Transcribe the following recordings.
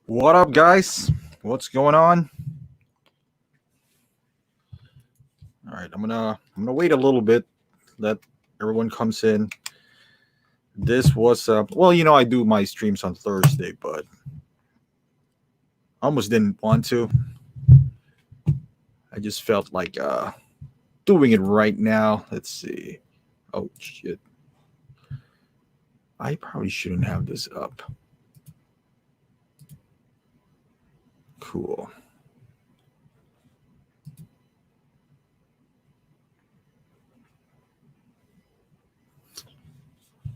What up, guys? What's going on? All right, I'm gonna wait a little bit, let everyone comes in. This was well, I do my streams on Thursday, but I almost didn't want to. I just felt like doing it right now. Let's see. Oh shit! I probably shouldn't have this up. Cool.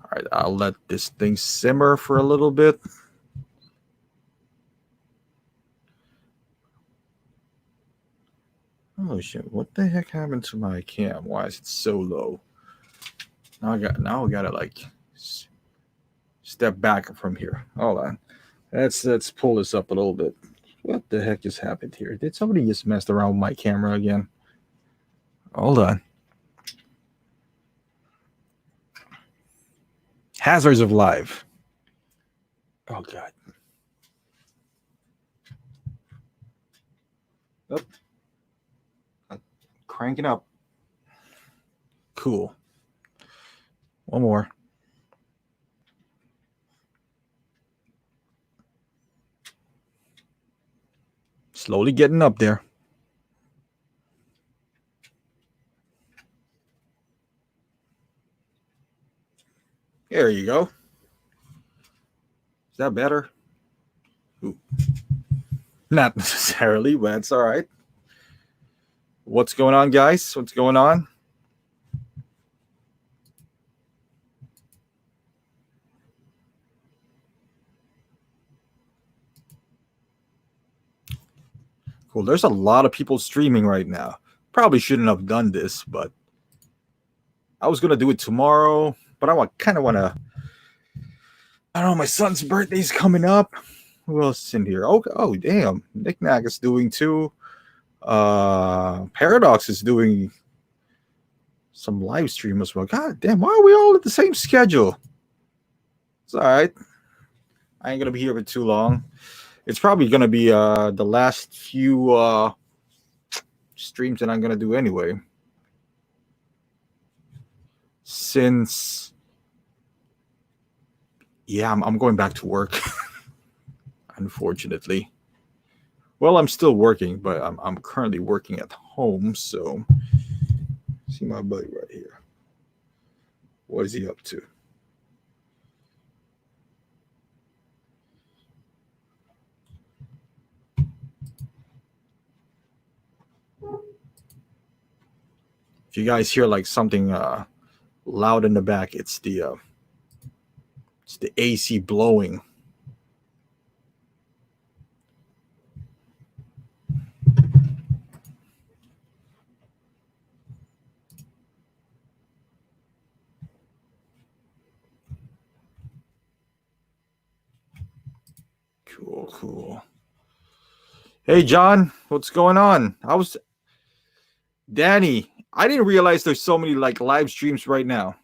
All right, I'll let this thing simmer for a little bit. Oh shit! What the heck happened to my cam? Why is it so low? Now I gotta like step back from here. Hold on. Let's pull this up a little bit. What the heck just happened here? Did somebody just messed around with my camera again? Hold on. Hazards of live. Oh god. Oh. Cranking up. Cool. One more. Slowly getting up there. There you go. Is that better? Ooh. Not necessarily, but that's all right. What's going on, guys? What's going on? Cool. There's a lot of people streaming right now. Probably shouldn't have done this, but I was gonna do it tomorrow. But I kind of want to. I don't know. My son's birthday's coming up. Who else is in here? Oh, damn. Nick Nack is doing too. Paradox is doing some live stream as well. God damn, why are we all at the same schedule? It's all right. I ain't gonna be here for too long. It's probably gonna be the last few streams that I'm gonna do anyway. Since I'm going back to work. Unfortunately. Well, I'm still working, but I'm currently working at home, so see my buddy right here. What is he up to? If you guys hear like something loud in the back, it's the AC blowing. Cool. Hey, John, what's going on? Danny. I didn't realize there's so many like live streams right now.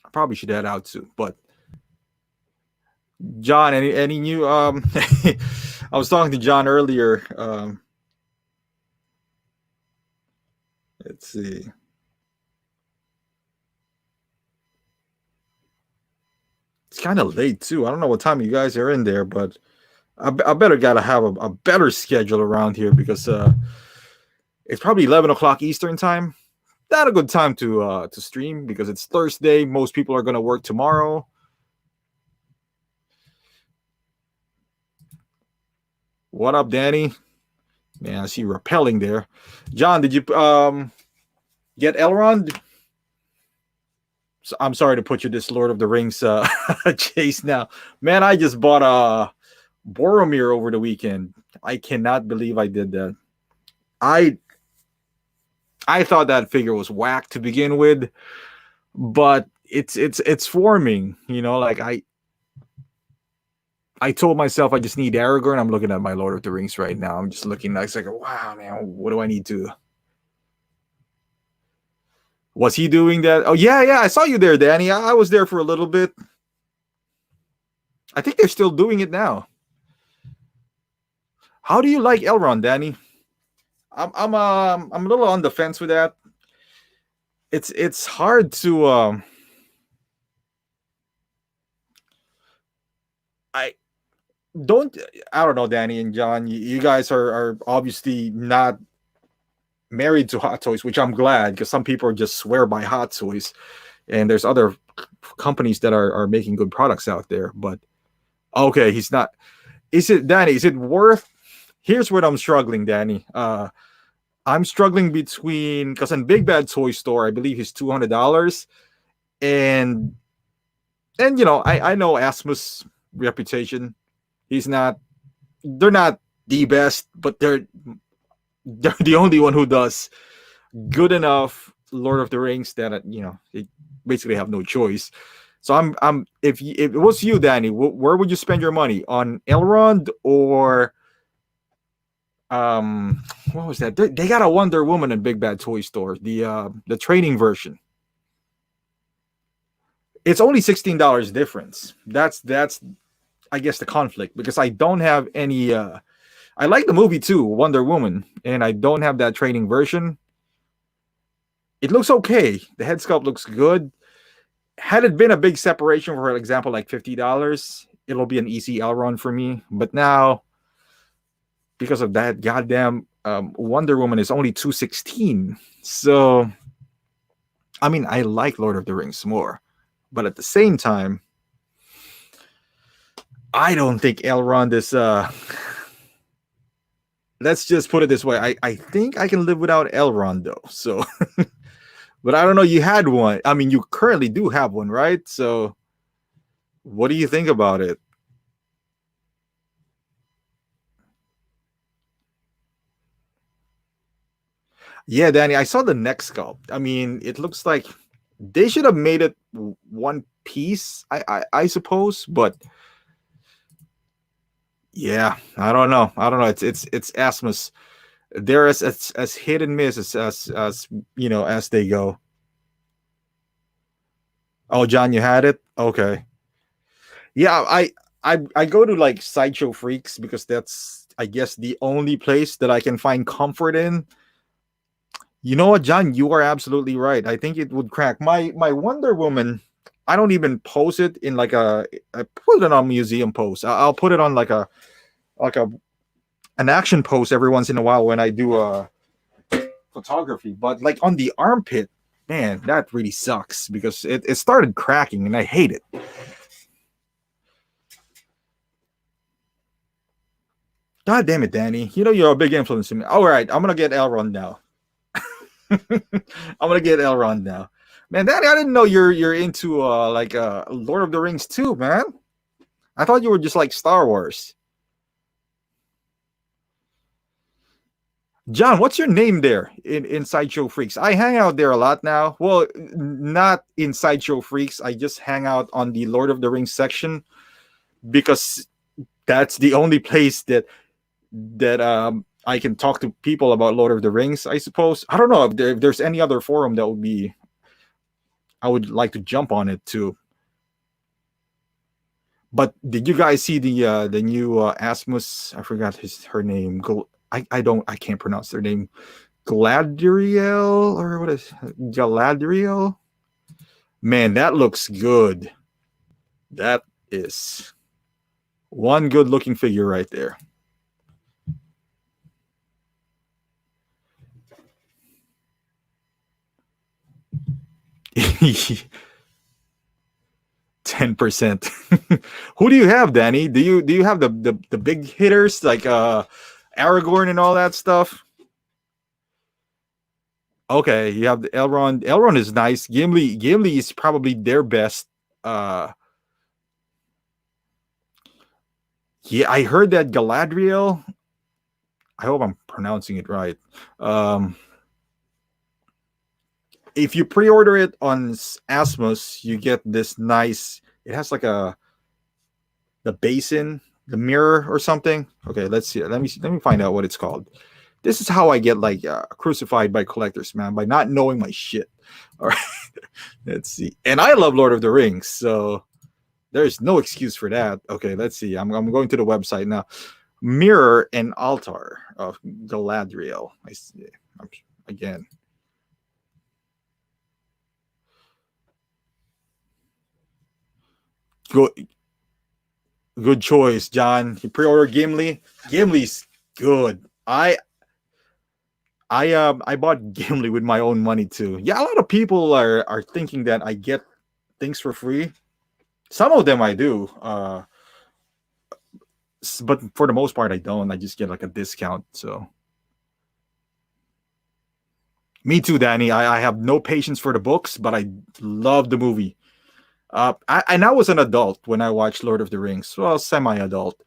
I probably should head out soon, but John, any new I was talking to John earlier. Let's see. It's kind of late too. I don't know what time you guys are in there, but I better gotta have a better schedule around here because it's probably 11 o'clock Eastern time. Not a good time to stream because it's Thursday. Most people are gonna work tomorrow. What up, Danny? Man, I see you repelling there. John, did you get Elrond? So I'm sorry to put you this Lord of the Rings chase now. Man, I just bought a Boromir over the weekend. I cannot believe I did that. I thought that figure was whack to begin with, but it's forming, like I told myself I just need Aragorn. I'm looking at my Lord of the Rings right now. I'm just looking like, it's like, wow, man, what do I need to? Was he doing that? Oh, yeah, I saw you there, Danny. I was there for a little bit. I think they're still doing it now. How do you like Elrond, Danny? I'm a little on the fence with that. It's hard to I don't I don't know, Danny and John. You guys are obviously not married to Hot Toys, which I'm glad, because some people just swear by Hot Toys, and there's other companies that are making good products out there. But okay, he's not. Is it, Danny? Is it worth? Here's what I'm struggling, Danny. I'm struggling between, because in Big Bad Toy Store, I believe he's $200, and I know Asmus reputation. He's not. They're not the best, but they're the only one who does good enough Lord of the Rings that they basically have no choice. So I'm if it was you, Danny, where would you spend your money, on Elrond or what was that? They got a Wonder Woman in Big Bad Toy Store, the training version. It's only $16 difference. That's I guess the conflict, because I don't have any. I like the movie too, Wonder Woman, and I don't have that training version. It looks okay. The head sculpt looks good. Had it been a big separation, for example, like $50, it'll be an easy Elrond for me. But now, because of that goddamn Wonder Woman is only $216. So, I mean, I like Lord of the Rings more, but at the same time, I don't think Elrond is. Let's just put it this way. I think I can live without Elrond though. So, but I don't know. You had one. I mean, you currently do have one, right? So, what do you think about it? Yeah, Danny, I saw the neck sculpt. I mean, it looks like they should have made it one piece, I suppose. But yeah, I don't know. I don't know. It's Asmus. They're as hit and miss as as they go. Oh, John, you had it? Okay. Yeah, I go to like Sideshow Freaks, because that's, I guess, the only place that I can find comfort in. You know what, John? You are absolutely right. I think it would crack. My Wonder Woman, I don't even post it in like I put it on museum post. I'll put it on like a an action post every once in a while when I do photography. But like on the armpit, man, that really sucks, because it started cracking and I hate it. God damn it, Danny. You know you're a big influence to me. All right, I'm gonna get Elrond now. I'm gonna get Elrond now. Man, Danny, I didn't know you're into Lord of the Rings too, man. I thought you were just like Star Wars. John, what's your name there in Sideshow Freaks? I hang out there a lot now. Well, not in Sideshow Freaks. I just hang out on the Lord of the Rings section, because that's the only place that I can talk to people about Lord of the Rings, I suppose. I don't know if there's any other forum that would be I would like to jump on it too. But did you guys see the new Asmus? I forgot her name. I can't pronounce their name. Galadriel, or what is Galadriel? Man, that looks good. That is one good looking figure right there. $10%. Who do you have, Danny? Do you have the big hitters like Aragorn and all that stuff? Okay, you have the Elrond. Elrond is nice. Gimli is probably their best. Uh, yeah, I heard that Galadriel. I hope I'm pronouncing it right. Um, if you pre-order it on Asmus, you get this nice. It has like the basin, the mirror or something. Okay, let's see. Let me find out what it's called. This is how I get like crucified by collectors, man, by not knowing my shit. All right, let's see. And I love Lord of the Rings, so There's no excuse for that. Okay, let's see. I'm going to the website now. Mirror and Altar of Galadriel. I see. Again, good good choice, John. You pre-order Gimli. Gimli's good. I bought Gimli with my own money too. Yeah, a lot of people are thinking that I get things for free. Some of them I do, but for the most part I don't. I just get like a discount. So me too, Danny. I have no patience for the books, but I love the movie. And I was an adult when I watched Lord of the Rings. Well, semi-adult.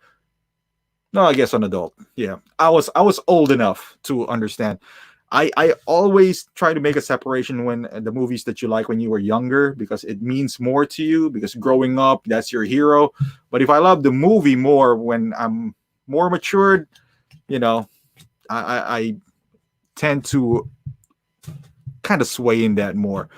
No, I guess an adult. Yeah, I was old enough to understand. I always try to make a separation when the movies that you like when you were younger because it means more to you because growing up that's your hero. But if I love the movie more when I'm more matured, you know, I tend to kind of sway in that more.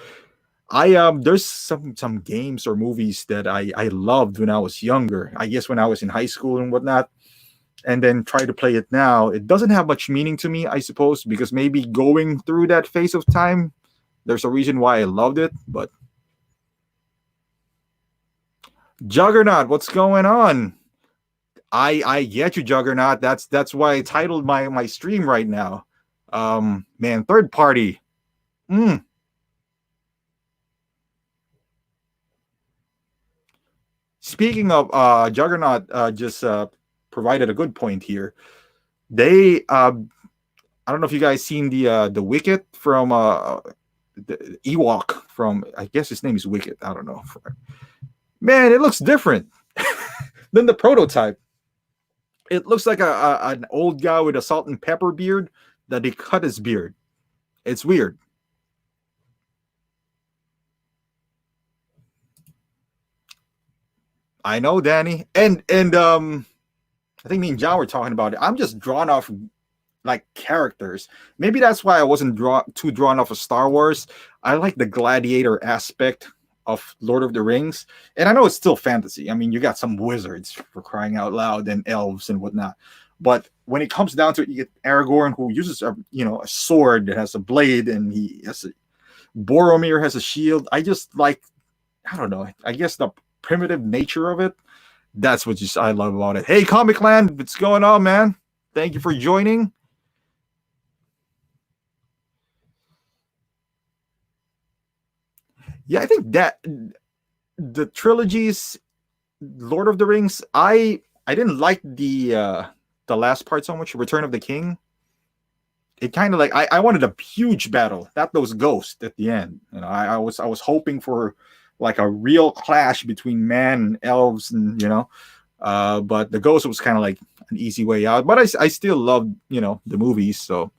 I there's some games or movies that I loved when I was younger. I guess when I was in high school and whatnot, and then try to play it now. It doesn't have much meaning to me, I suppose, because maybe going through that phase of time, there's a reason why I loved it. But Juggernaut, what's going on? I get you, Juggernaut. That's why I titled my stream right now. Man, third party. Mm. Speaking of Juggernaut, just provided a good point here. They I don't know if you guys seen the Wicket from the Ewok from I guess his name is Wicket. I don't know. Man, it looks different than the prototype. It looks like an old guy with a salt and pepper beard that they cut his beard. It's weird. I know, Danny, and I think me and John were talking about it. I'm just drawn off like characters. Maybe that's why I wasn't too drawn off of Star Wars. I like the gladiator aspect of Lord of the Rings, and I know it's still fantasy. I mean, you got some wizards for crying out loud and elves and whatnot. But when it comes down to it, you get Aragorn who uses a sword that has a blade, and he has a Boromir has a shield. I just like I don't know. I guess the primitive nature of it. That's what just I love about it. Hey, Comic Land, what's going on, man? Thank you for joining. Yeah, I think that the trilogies, Lord of the Rings, I didn't like the last part so much, Return of the King. It kind of like I wanted a huge battle, not those ghosts at the end. I was hoping for like a real clash between man and elves, and but the ghost was kind of like an easy way out. But I still love the movies. So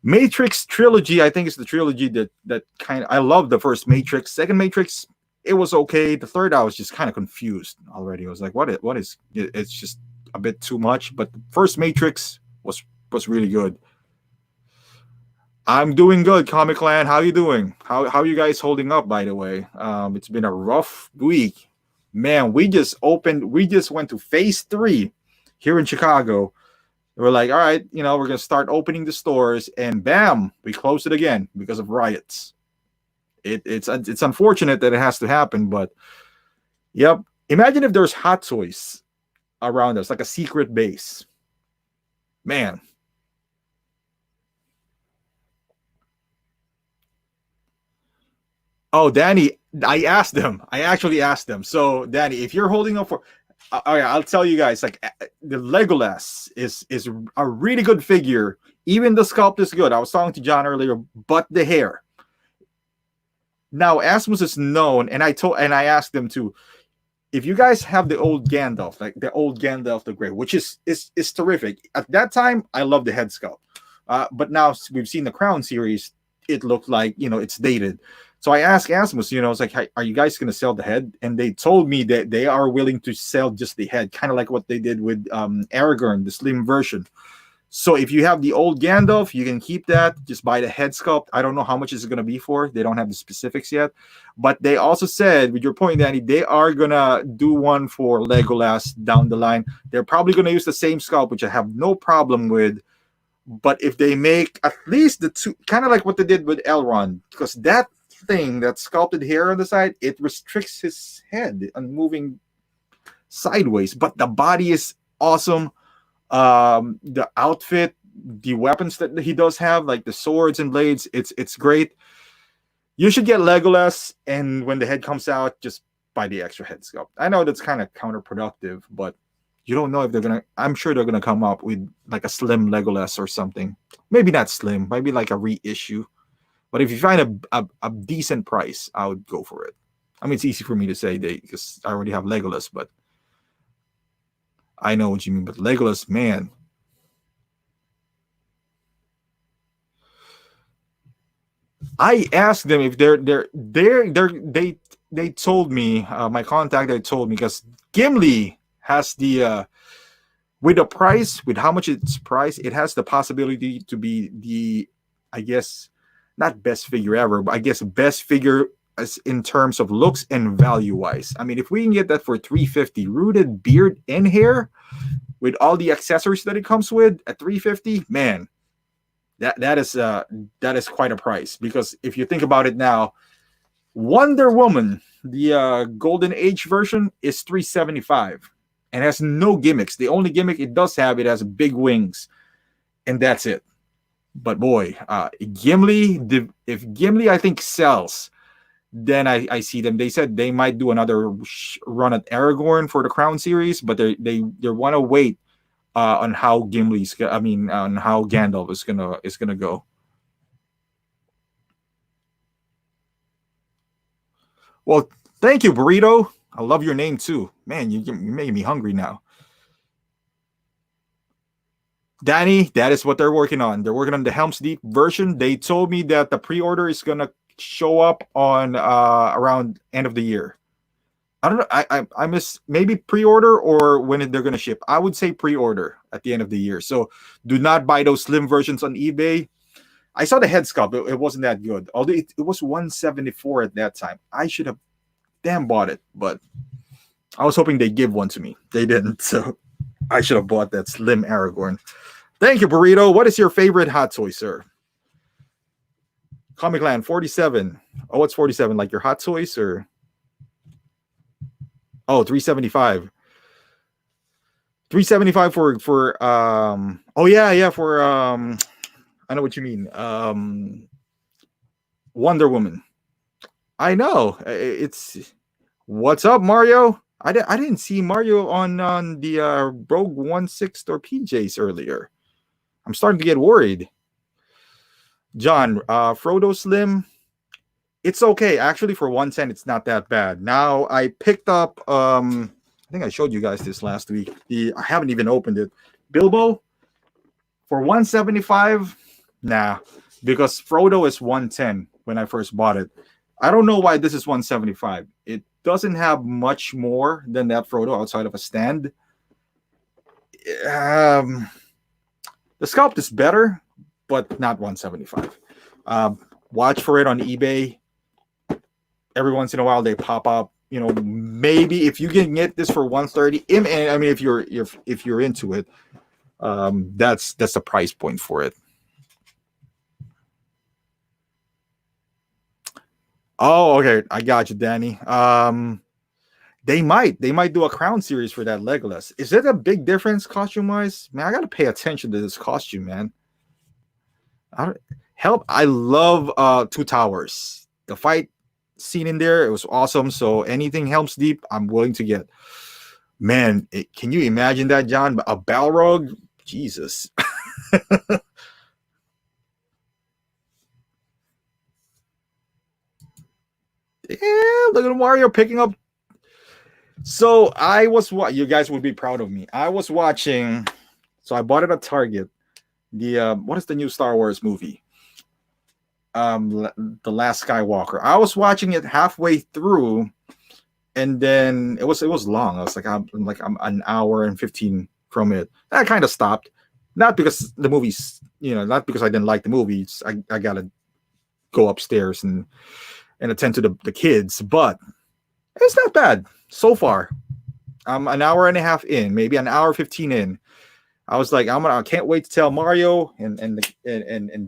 Matrix trilogy, I think it's the trilogy that kind of I love the first Matrix. Second Matrix, it was okay. The third, I was just kind of confused already. I was like, what is? It's just a bit too much. But the first Matrix was really good. I'm doing good, Comic Land. How you doing? How you guys holding up? By the way, it's been a rough week, man. We just went to phase 3 here in Chicago. We're like, all right, we're gonna start opening the stores, and bam, we closed it again because of riots. It's unfortunate that it has to happen, but yep. Imagine if there's hot toys around us, like a secret base, man. Oh, Danny, I asked them. I actually asked them. So, Danny, if you're holding up for, oh yeah, I'll tell you guys. Like the Legolas is a really good figure. Even the sculpt is good. I was talking to John earlier, but the hair. Now, Asmus is known, and I asked them to. If you guys have the old Gandalf, like the old Gandalf the Grey, which is terrific. At that time, I love the head sculpt. But now we've seen the Crown series. It looked like it's dated. So I asked Asmus, I was like, hey, are you guys going to sell the head? And they told me that they are willing to sell just the head, kind of like what they did with Aragorn, the slim version. So if you have the old Gandalf, you can keep that. Just buy the head sculpt. I don't know how much it's going to be for. They don't have the specifics yet. But they also said, with your point, Danny, they are going to do one for Legolas down the line. They're probably going to use the same sculpt, which I have no problem with. But if they make at least the two, kind of like what they did with Elrond, because that thing, that sculpted hair on the side, it restricts his head on moving sideways. But the body is awesome. The outfit, the weapons that he does have, like the swords and blades, it's great. You should get Legolas, and when the head comes out, just buy the extra head sculpt. I know that's kind of counterproductive, but you don't know if they're gonna. I'm sure they're gonna come up with like a slim Legolas or something. Maybe not slim, maybe like a reissue. But if you find a decent price, I would go for it. I mean, it's easy for me to say because I already have Legolas, but I know what you mean. But Legolas, man. I asked them if they told me, my contact, they told me, because Gimli has the with the price, with how much it's priced, it has the possibility to be the, I guess, not best figure ever, but I guess best figure as in terms of looks and value wise. I mean, if we can get that for $350, rooted beard and hair with all the accessories that it comes with at $350, man, that is quite a price. Because if you think about it now, Wonder Woman, the Golden Age version, is $375 and has no gimmicks. The only gimmick it does have, it has big wings, and that's it. But boy, Gimli, if Gimli, I think, sells, then I see them. They said they might do another run at Aragorn for the Crown series, but they want to wait on how on how Gandalf is gonna go. Well, thank you, Burrito. I love your name too, man. You made me hungry now. Danny, that is what they're working on. They're working on the Helm's Deep version. They told me that the pre-order is gonna show up on around end of the year. I don't know. I miss maybe pre-order or when they're gonna ship. I would say pre-order at the end of the year. So do not buy those slim versions on eBay. I saw the head sculpt. It wasn't that good. Although it was 174 at that time. I should have damn bought it, but I was hoping they'd give one to me. They didn't. So I should have bought that slim Aragorn. Thank you, Burrito. What is your favorite hot toy, sir? Comic Land 47. Oh, what's 47? Like your hot toys or? Oh, 375. 375 for oh yeah, for I know what you mean. Wonder Woman. I know. It's what's up, Mario? I didn't see Mario on the Rogue 1/6 or PJs earlier. I'm starting to get worried. John, Frodo Slim, it's okay. Actually, for 110, it's not that bad. Now, I picked up, I think I showed you guys this last week. I haven't even opened it. Bilbo, for 175, nah, because Frodo is 110 when I first bought it. I don't know why this is 175. It doesn't have much more than that Frodo outside of a stand. The sculpt is better, but not 175. Watch for it on eBay. Every once in a while they pop up. You know, maybe if you can get this for 130, I mean, if you're into it, that's the price point for it. Oh, okay, I got you, Danny. They might do a Crown series for that Legolas. Is it a big difference costume wise? Man, I gotta pay attention to this costume, man. I love Two Towers. The fight scene in there, it was awesome. So anything Helm's Deep, I'm willing to get. Man, can you imagine that, John? A Balrog? Jesus. Yeah, look at Mario picking up. So I was what you guys would be proud of me. I was watching, so I bought it at Target. The what is the new Star Wars movie? The Last Skywalker. I was watching it halfway through, and then it was long. I was like I'm an hour and 15 from it. I kind of stopped. Not because the movie's, not because I didn't like the movie. I gotta go upstairs and attend to the kids, but it's not bad so far. I'm an hour and a half in, maybe an hour 15 in. I was like, I can't wait to tell Mario and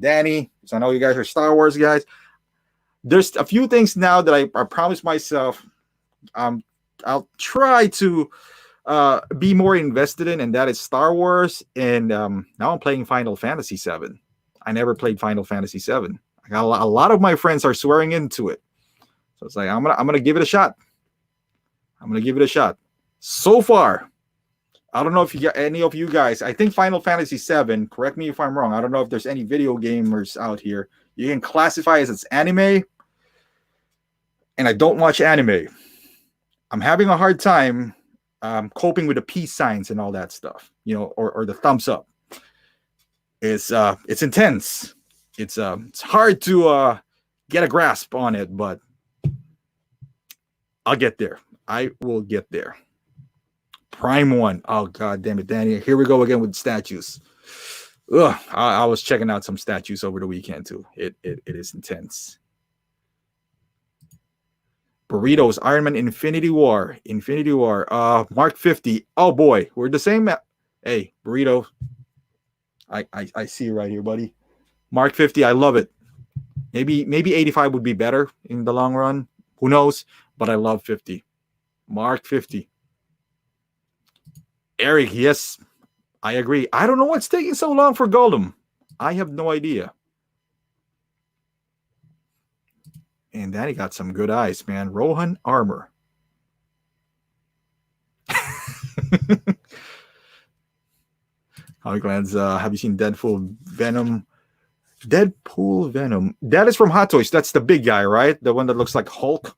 Danny, because I know you guys are Star Wars guys. There's a few things now that I promised myself. I'll try to be more invested in, and that is Star Wars. And now I'm playing Final Fantasy VII. I never played Final Fantasy VII. I got a lot of my friends are swearing into it, so it's like I'm gonna give it a shot. I'm gonna give it a shot. So far, I don't know if you got any of you guys. I think Final Fantasy VII. Correct me if I'm wrong. I don't know if there's any video gamers out here. You can classify as it's anime, and I don't watch anime. I'm having a hard time coping with the peace signs and all that stuff, or the thumbs up. It's intense. It's hard to get a grasp on it, but I'll get there. I will get there. Prime 1. Oh, God damn it, Danny. Here we go again with statues. Ugh, I was checking out some statues over the weekend, too. It is intense. Burritos, Iron Man, Infinity War. Mark 50. Oh, boy. We're the same. Hey, Burrito. I see you right here, buddy. Mark 50. I love it. Maybe 85 would be better in the long run. Who knows? But I love 50. Mark 50. Eric, yes, I agree. I don't know what's taking so long for Goldum. I have no idea. And Danny got some good eyes, man. Rohan Armor. Holly Glance, have you seen Deadpool Venom? Deadpool Venom. That is from Hot Toys. That's the big guy, right? The one that looks like Hulk.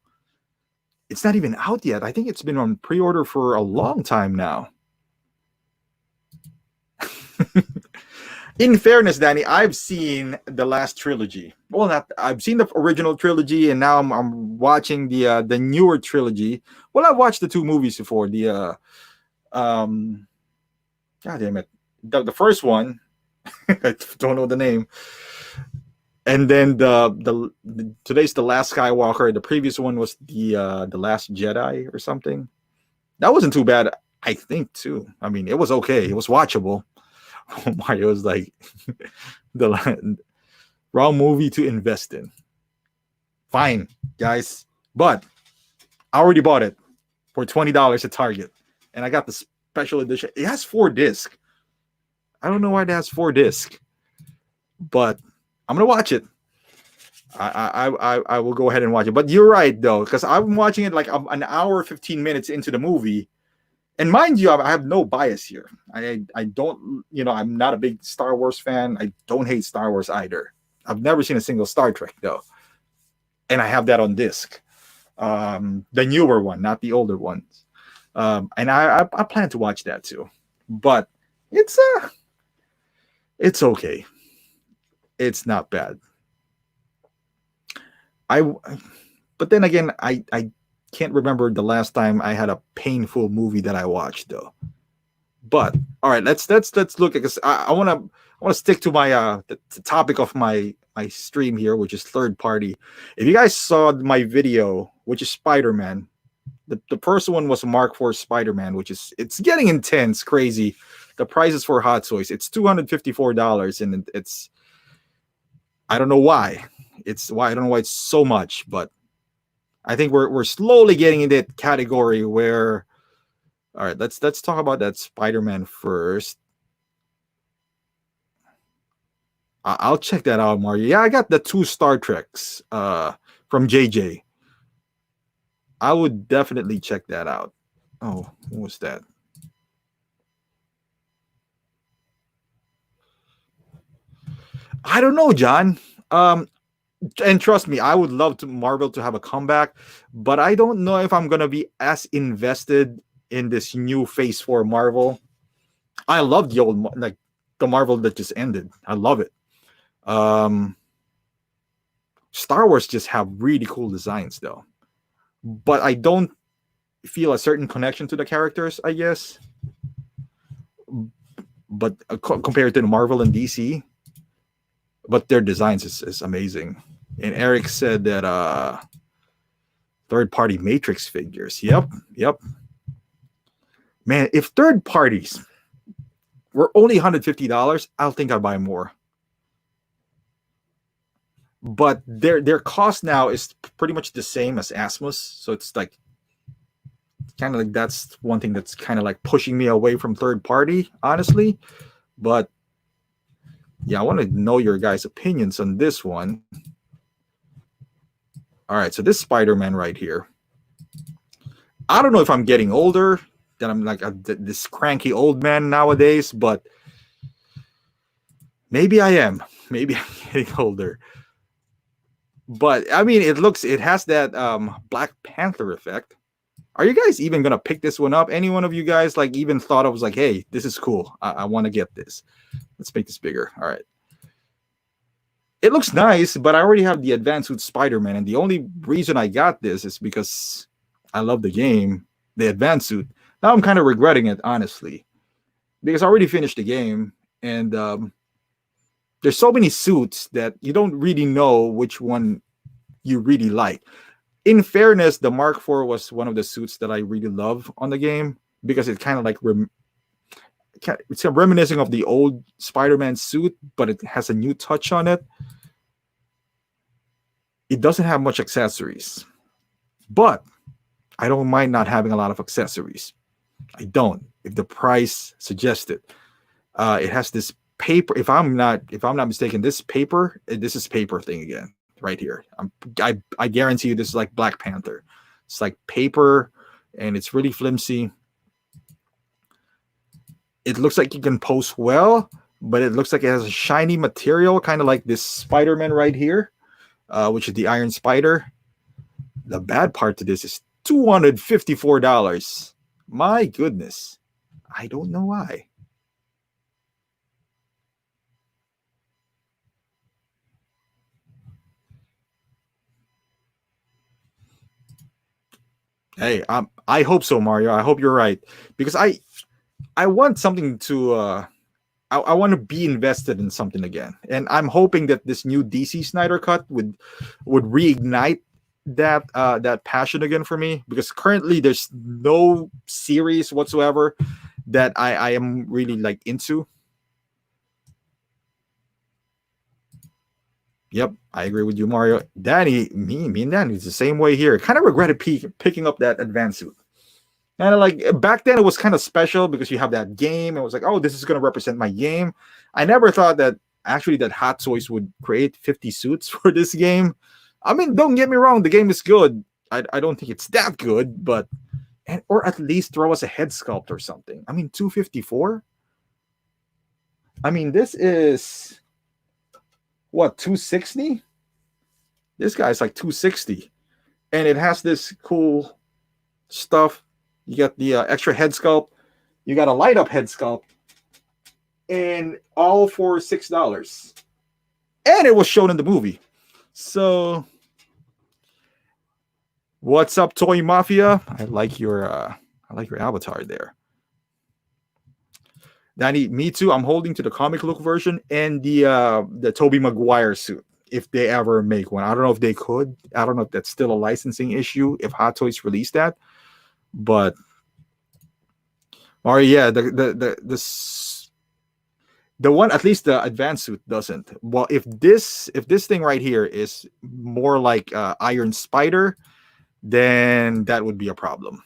It's not even out yet. I think it's been on pre-order for a long time now. In fairness, Danny, I've seen the last trilogy. Well, I've seen the original trilogy, and now I'm watching the newer trilogy. Well, I watched the 2 movies before. God damn it, the first one, I don't know the name, and then the today's The Last Skywalker. The previous one was the Last Jedi or something. That wasn't too bad, I think, too. I mean, it was okay. It was watchable. Mario was like, the wrong movie to invest in. Fine, guys. But I already bought it for $20 at Target. And I got the special edition. It has 4 discs. I don't know why it has 4 discs. But I'm going to watch it. I will go ahead and watch it. But you're right, though, because I'm watching it like an hour, 15 minutes into the movie. And mind you, I have no bias here. I don't, I'm not a big Star Wars fan. I don't hate Star Wars either. I've never seen a single Star Trek, though. And I have that on disc. The newer one, not the older ones. And I plan to watch that, too. But it's okay. It's not bad. But then again, I can't remember the last time I had a painful movie that I watched, though. But all right, let's look at, because I want to stick to my the topic of my stream here, which is third party. If you guys saw my video, which is Spider-Man, the first one was a Mark IV Spider-Man, which is, it's getting intense, crazy. The prices for Hot Toys, it's $254, and it's, I don't know why. I don't know why it's so much, but I think we're slowly getting in that category where, all right, let's talk about that Spider-Man first. I'll check that out, Mario. Yeah, I got the 2 Star Treks from JJ. I would definitely check that out. Oh, what was that? I don't know, John. And trust me, I would love to Marvel to have a comeback, but I don't know if I'm gonna be as invested in this new Phase 4 Marvel. I love the old, like the Marvel that just ended. I love it. Star Wars just have really cool designs, though, but I don't feel a certain connection to the characters, I guess. but compared to the Marvel and DC, but their designs is amazing. And Eric said that third party Matrix figures. Yep, yep. Man, if third parties were only $150, I'll think I'd buy more. But their cost now is pretty much the same as Asmus, so it's like kind of like that's one thing that's kind of like pushing me away from third party, honestly. But yeah, I want to know your guys' opinions on this one. All right, so this Spider-Man right here. I don't know if I'm getting older, that I'm like this cranky old man nowadays, but maybe I am. Maybe I'm getting older. But I mean, it has that Black Panther effect. Are you guys even gonna pick this one up? Any one of you guys like even thought I was like, hey, this is cool. I want to get this. Let's make this bigger. All right. It looks nice, but I already have the Advanced Suit Spider-Man, and the only reason I got this is because I love the game, the Advanced Suit. Now I'm kind of regretting it, honestly, because I already finished the game, and there's so many suits that you don't really know which one you really like. In fairness, the Mark IV was one of the suits that I really love on the game because it kind of like it's reminiscing of the old Spider-Man suit, but it has a new touch on it. It doesn't have much accessories, but I don't mind not having a lot of accessories. I don't, if the price suggests it. It has this paper. If I'm not mistaken, this is paper thing again right here. I guarantee you this is like Black Panther. It's like paper, and it's really flimsy. It looks like you can pose well, but it looks like it has a shiny material, kind of like this Spider-Man right here, which is the Iron Spider. The bad part to this is $254. My goodness. I don't know why. Hey, I hope so, Mario. I hope you're right, because I want something to I want to be invested in something again, and I'm hoping that this new DC Snyder cut would reignite that passion again for me, because currently there's no series whatsoever that I am really like into. Yep, I agree with you, Mario. Danny, me and Danny is the same way here. Kind of regretted picking up that Advanced Suit. And like back then, it was kind of special because you have that game. It was like, oh, this is going to represent my game. I never thought that actually that Hot Toys would create 50 suits for this game. I mean, don't get me wrong, the game is good. I don't think it's that good, but or at least throw us a head sculpt or something. I mean, 254. I mean, this is what, 260? This guy's like 260, and it has this cool stuff. You got the extra head sculpt. You got a light up head sculpt, and all for $6. And it was shown in the movie. So, what's up, Toy Mafia? I like your avatar there. Danny, me too. I'm holding to the comic look version and the Tobey Maguire suit, if they ever make one. I don't know if they could. I don't know if that's still a licensing issue if Hot Toys release that. But or yeah, the one, at least the Advanced Suit doesn't. Well, if this thing right here is more like Iron Spider, then that would be a problem.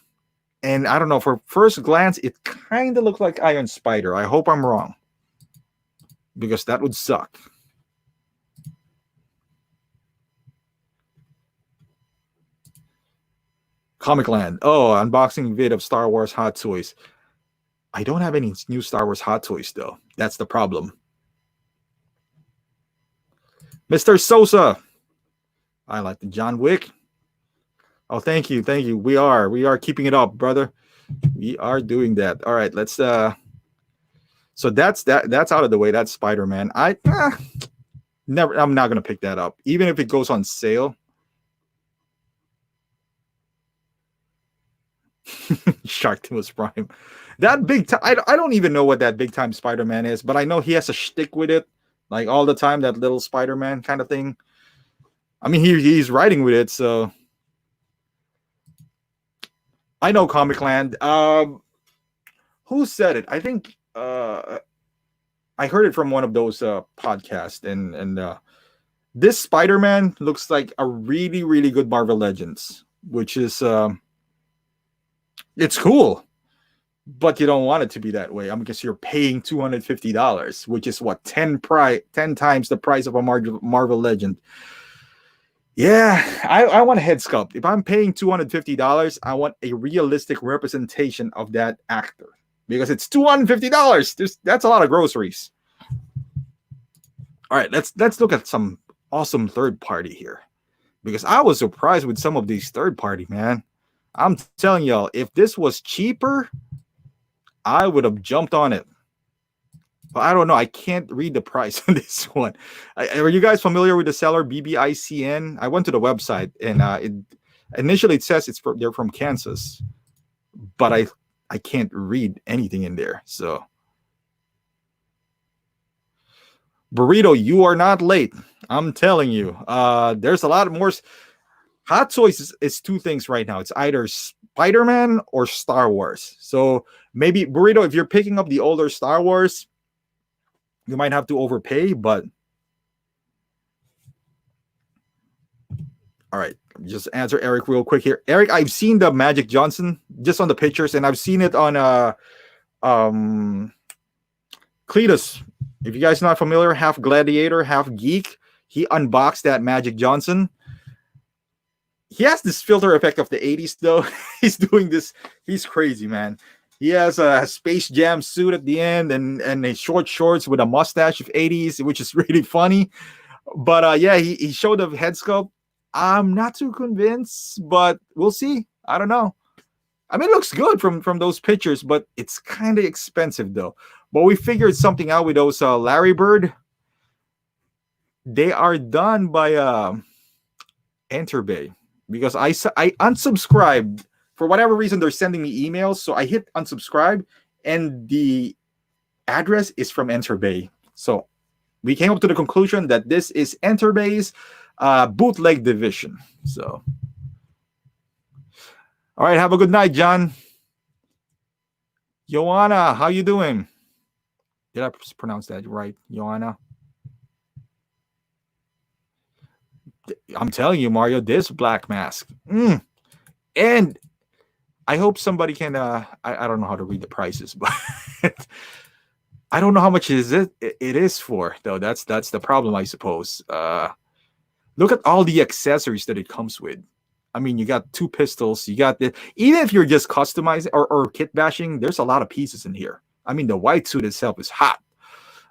And I don't know, for first glance, it kind of looked like Iron Spider. I hope I'm wrong, because that would suck. Comic Land. Oh, unboxing vid of Star Wars Hot Toys. I don't have any new Star Wars Hot Toys, though. That's the problem. Mr. Sosa. I like the John Wick. Oh, thank you. Thank you. We are keeping it up, brother. We are doing that. All right, let's so that's out of the way. That's Spider-Man. I'm not going to pick that up, even if it goes on sale. Sharktimus Prime. That big time. I don't even know what that big time Spider-Man is, but I know he has a shtick with it, like all the time. That little Spider-Man kind of thing. I mean, he's writing with it, so I know Comic Land. Who said it? I think I heard it from one of those podcasts, and this Spider-Man looks like a really really good Marvel Legends, which is it's cool, but you don't want it to be that way. I mean, because you're paying $250, which is what 10 times the price of a Marvel Legend. Yeah, I want a head sculpt. If I'm paying $250, I want a realistic representation of that actor because it's $250. That's a lot of groceries. All right, let's look at some awesome third party here because I was surprised with some of these third party, man. I'm telling y'all, if this was cheaper, I would have jumped on it. But I don't know. I can't read the price on this one. Are you guys familiar with the seller BBICN? I went to the website and initially it says they're from Kansas, but I can't read anything in there. So Burrito, you are not late. I'm telling you. There's a lot more. Hot Toys is two things right now. It's either Spider-Man or Star Wars. So maybe Burrito, if you're picking up the older Star Wars, you might have to overpay, but all right, just answer Eric real quick here. Eric, I've seen the Magic Johnson just on the pictures, and I've seen it on Cletus. If you guys are not familiar, half gladiator, half geek, he unboxed that Magic Johnson. He has this filter effect of the 80s, though. He's doing this. He's crazy, man. He has a Space Jam suit at the end and a short shorts with a mustache of 80s, which is really funny. But yeah, he showed a head sculpt. I'm not too convinced, but we'll see. I don't know. I mean, it looks good from those pictures, but it's kind of expensive, though. But we figured something out with those Larry Bird. They are done by Enterbay because I unsubscribed. For whatever reason, they're sending me emails. So I hit unsubscribe, and the address is from Enterbay. So we came up to the conclusion that this is Enterbay's bootleg division. So, all right, have a good night, John. Joanna, how you doing? Did I pronounce that right, Joanna? I'm telling you, Mario, this Black Mask. And I hope somebody can I don't know how to read the prices, but I don't know how much it is for, though. That's the problem, I suppose. Look at all the accessories that it comes with. I mean, you got two pistols, you got the, even if you're just customizing or kit bashing, there's a lot of pieces in here. I mean, the white suit itself is hot.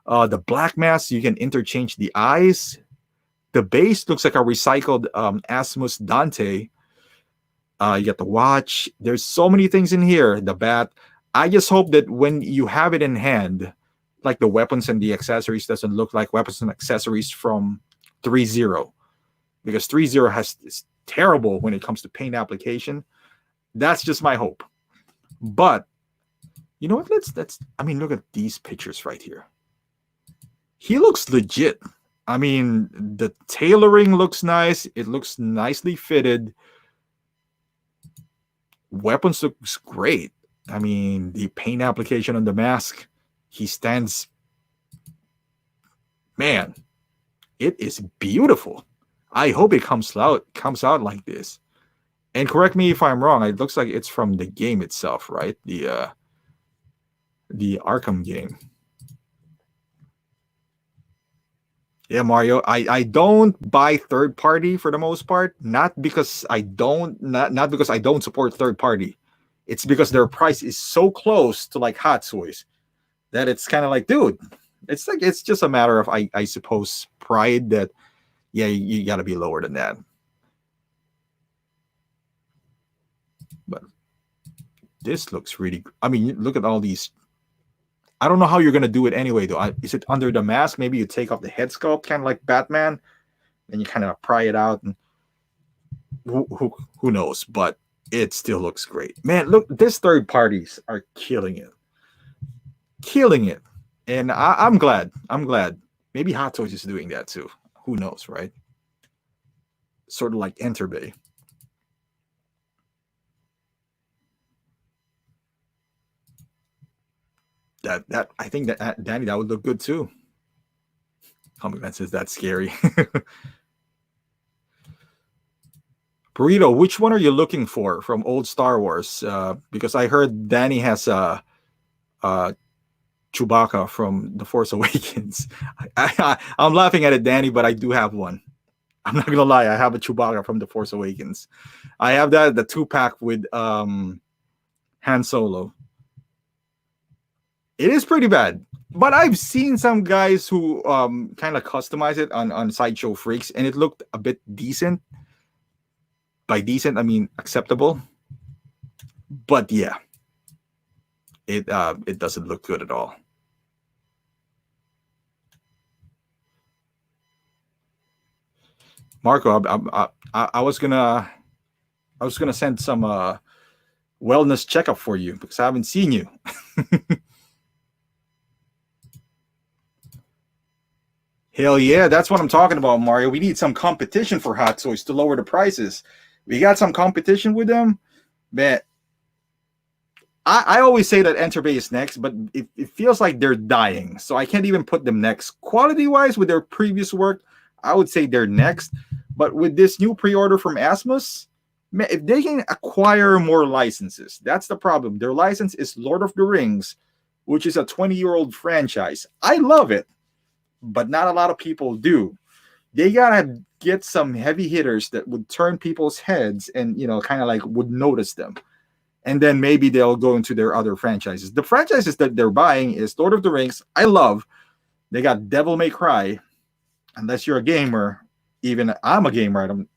The black mask, you can interchange the eyes. The base looks like a recycled Asmus Dante. You got the watch. There's so many things in here. The bat. I just hope that when you have it in hand, like the weapons and the accessories doesn't look like weapons and accessories from 3.0. Because 3.0 is terrible when it comes to paint application. That's just my hope. But you know what? I mean, look at these pictures right here. He looks legit. I mean, the tailoring looks nice. It looks nicely fitted. Weapons looks great. I mean, the paint application on the mask, he stands. Man, it is beautiful. I hope it comes out like this. And correct me if I'm wrong. It looks like it's from the game itself, right? The Arkham game. Yeah, Mario. I don't buy third party for the most part, not because I don't support third party. It's because their price is so close to like Hot Toys that it's kind of like, dude, it's just a matter of I suppose pride that yeah, you got to be lower than that. But this looks really, I mean, look at all these. I don't know how you're going to do it anyway, though. Is it under the mask? Maybe you take off the head sculpt, kind of like Batman, then you kind of pry it out. And who knows? But it still looks great. Man, look, these third parties are killing it. Killing it. And I'm glad. I'm glad. Maybe Hot Toys is doing that too. Who knows, right? Sort of like Enterbay. That I think that Danny, that would look good too. Comic Man says that's scary. Burrito, which one are you looking for from old Star Wars? Because I heard Danny has a Chewbacca from The Force Awakens. I'm laughing at it, Danny, but I do have one. I'm not gonna lie, I have a Chewbacca from The Force Awakens. I have that the 2-pack with Han Solo. It is pretty bad, but I've seen some guys who kind of customize it on Sideshow Freaks, and it looked a bit decent. By decent, I mean acceptable. But yeah, it doesn't look good at all. Marco, I was gonna send some wellness checkup for you because I haven't seen you. Hell yeah, that's what I'm talking about, Mario. We need some competition for Hot Toys to lower the prices. We got some competition with them, man. I always say that Enterbay is next, but it feels like they're dying. So I can't even put them next. Quality-wise, with their previous work, I would say they're next. But with this new pre-order from Asmus, man, if they can acquire more licenses, that's the problem. Their license is Lord of the Rings, which is a 20-year-old franchise. I love it, but not a lot of people do. They gotta get some heavy hitters that would turn people's heads and kind of like would notice them. And then maybe they'll go into their other franchises. The franchises that they're buying is Lord of the Rings. I love. They got Devil May Cry. Unless you're a gamer, even I'm a gamer. I don't.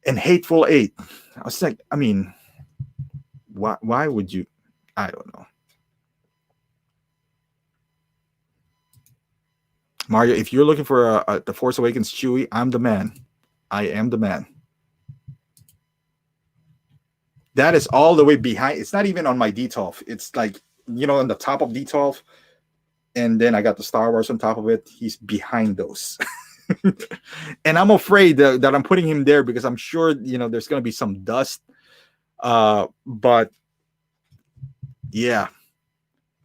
And Hateful Eight. I was like, I mean, why would you? I don't know. Mario, if you're looking for the Force Awakens Chewie, I'm the man. I am the man. That is all the way behind. It's not even on my D12. It's like, on the top of D12. And then I got the Star Wars on top of it. He's behind those. And I'm afraid that I'm putting him there because I'm sure, there's going to be some dust. But yeah.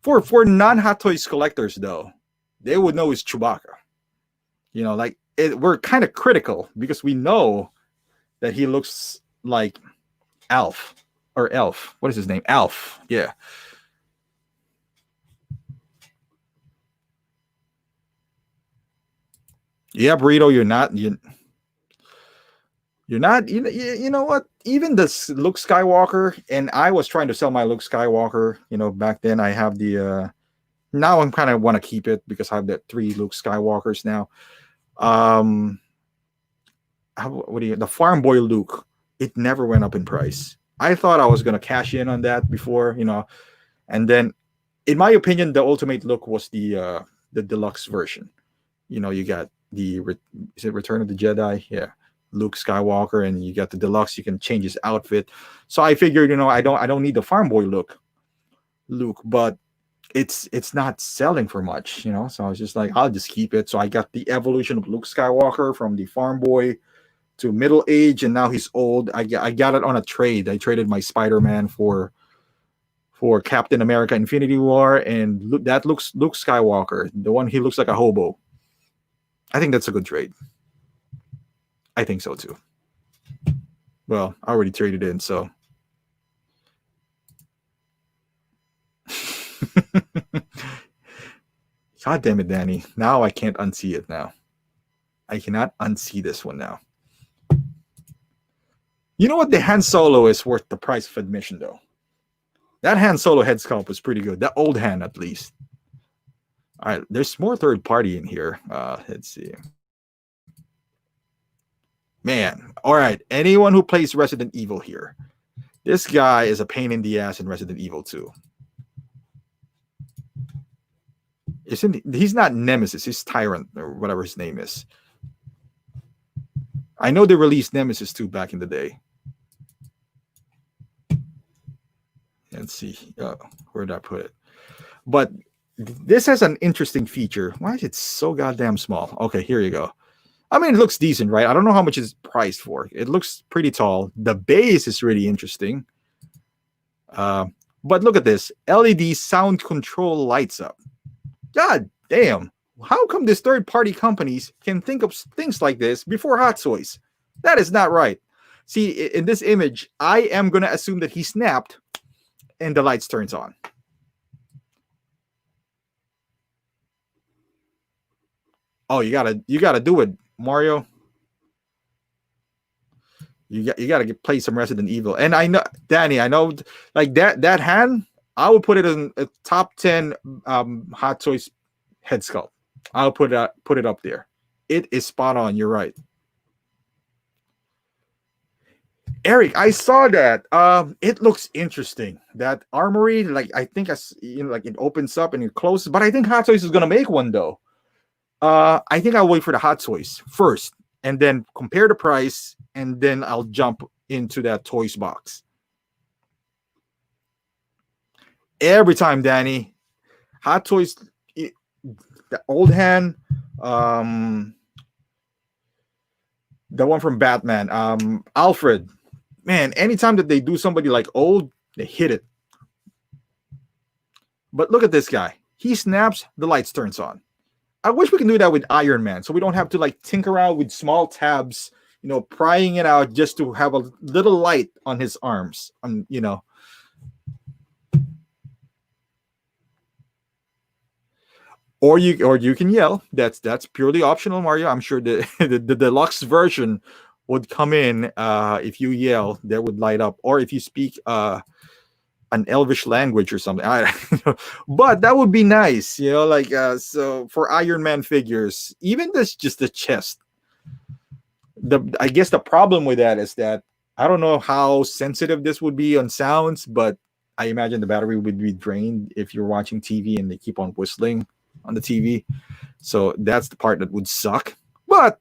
For non-Hot Toys collectors, though, they would know it's Chewbacca. We're kind of critical because we know that he looks like Alf. What is his name? Alf. Yeah. Yeah, Burrito, you're not. You're not. You know what? Even this Luke Skywalker, and I was trying to sell my Luke Skywalker. Back then I have the. Now I'm kind of want to keep it because I have the 3 Luke Skywalkers now. The Farm Boy Luke? It never went up in price. I thought I was going to cash in on that before, and then, in my opinion, the ultimate look was the deluxe version. You got is it Return of the Jedi? Yeah, Luke Skywalker, and you got the deluxe. You can change his outfit. So I figured, I don't need the Farm Boy Luke, but it's not selling for much, So I was just like, I'll just keep it. So I got the evolution of Luke Skywalker from the Farm Boy to middle age, and now he's old. I got it on a trade. I traded my Spider-Man for Captain America Infinity War, and that looks Luke Skywalker, the one he looks like a hobo. I think that's a good trade. I think so too. Well, I already traded in, so. God damn it, Danny. Now I can't unsee it now. I cannot unsee this one now. You know what? The Han Solo is worth the price of admission, though. That Han Solo head sculpt was pretty good. That old Han, at least. All right, there's more third party in here. Let's see. Man, all right. Anyone who plays Resident Evil here, this guy is a pain in the ass in Resident Evil 2. He's not Nemesis, he's Tyrant, or whatever his name is. I know they released Nemesis 2 back in the day. Let's see. Where did I put it? But this has an interesting feature. Why is it so goddamn small? Okay, here you go. I mean, it looks decent, right? I don't know how much it's priced for. It looks pretty tall. The base is really interesting. Uh, but look at this. LED sound control lights up. God damn. How come these third-party companies can think of things like this before Hot Toys? That is not right. See, in this image, I am going to assume that he snapped and the lights turns on. Oh, you gotta do it, Mario. You gotta play some Resident Evil. And I know, Danny, I know, like that hand, I would put it in a top 10 Hot Toys head sculpt. I'll put it up there. It is spot on. You're right, Eric. I saw that. It looks interesting. That armory, like I think, like it opens up and it closes. But I think Hot Toys is gonna make one though. I think I'll wait for the Hot Toys first, and then compare the price, and then I'll jump into that Toys box. Every time, Danny, Hot Toys, the old hand, the one from Batman, Alfred. Man, anytime that they do somebody like old, they hit it. But look at this guy. He snaps, the lights turns on. I wish we can do that with Iron Man, so we don't have to like tinker around with small tabs, prying it out just to have a little light on his arms. Or you can yell. That's purely optional, Mario. I'm sure the deluxe version would come in if you yell. That would light up, or if you speak an Elvish language or something. I don't know. But that would be nice, so for Iron Man figures, even this just the chest. I guess the problem with that is that I don't know how sensitive this would be on sounds, but I imagine the battery would be drained if you're watching TV and they keep on whistling on the TV. So that's the part that would suck. But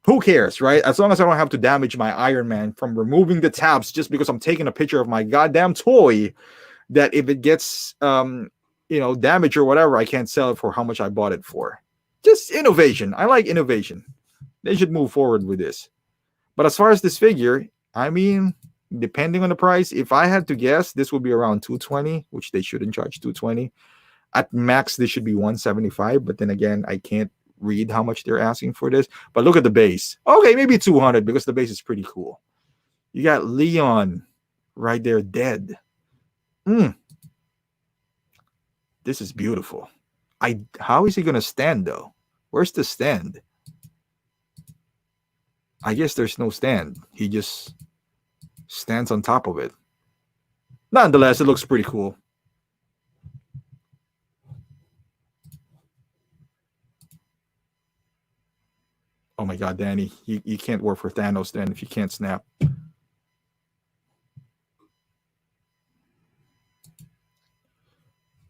who cares, right? As long as I don't have to damage my Iron Man from removing the tabs just because I'm taking a picture of my goddamn toy, that if it gets damaged or whatever, I can't sell it for how much I bought it for. Just innovation. I like innovation. They should move forward with this. But as far as this figure, I mean, depending on the price, if I had to guess, this would be around $220, which they shouldn't charge $220. At max, this should be $175. But then again, I can't read how much they're asking for this. But look at the base. Okay, maybe $200 because the base is pretty cool. You got Leon right there dead. This is beautiful. How is he gonna stand though? Where's the stand? I guess there's no stand. He just stands on top of it. Nonetheless, it looks pretty cool. Oh my God, Danny, you can't work for Thanos then if you can't snap.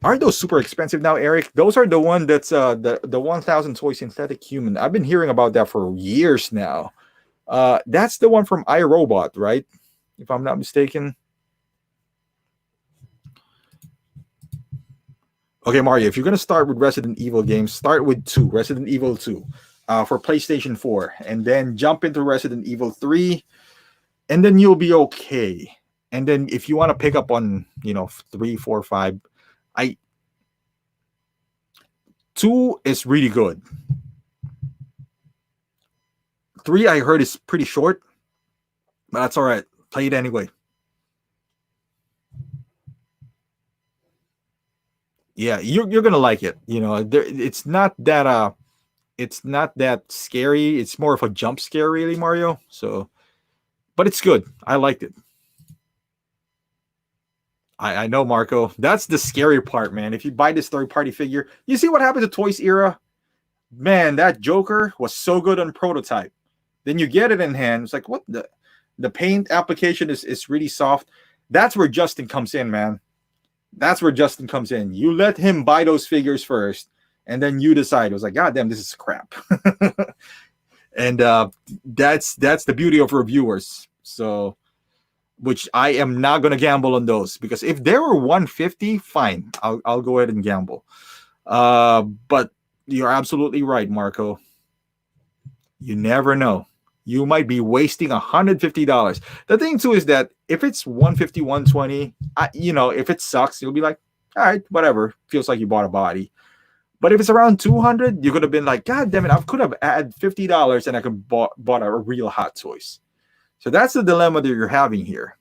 Aren't those super expensive now, Eric? Those are the one that's the 1,000 toy synthetic human. I've been hearing about that for years now. That's the one from iRobot, right? If I'm not mistaken. Okay, Mario, if you're going to start with Resident Evil games, start with Resident Evil 2 for PlayStation 4, and then jump into Resident Evil 3, and then you'll be okay. And then if you want to pick up on, 3, 4, 5, 2 is really good. 3, I heard, is pretty short, but that's all right. Play it anyway. Yeah, you're gonna like it. It's not that scary. It's more of a jump scare, really, Mario. So, but it's good. I liked it. I know, Marco. That's the scary part, man. If you buy this third-party figure, you see what happened to Toys Era? Man, that Joker was so good on prototype. Then you get it in hand. It's like, what the paint application is really soft. That's where Justin comes in, man. That's where Justin comes in. You let him buy those figures first, and then you decide. It was like, God damn, this is crap. And that's the beauty of reviewers. So which I am not going to gamble on those, because if they were 150, fine, I'll go ahead and gamble. But you're absolutely right, Marco. You never know. You might be wasting $150. The thing too is that if it's 150, 120, if it sucks, you'll be like, all right, whatever. Feels like you bought a body. But if it's around 200, you could have been like, God damn it, I could have added $50 and I could bought a real Hot Toys. So that's the dilemma that you're having here.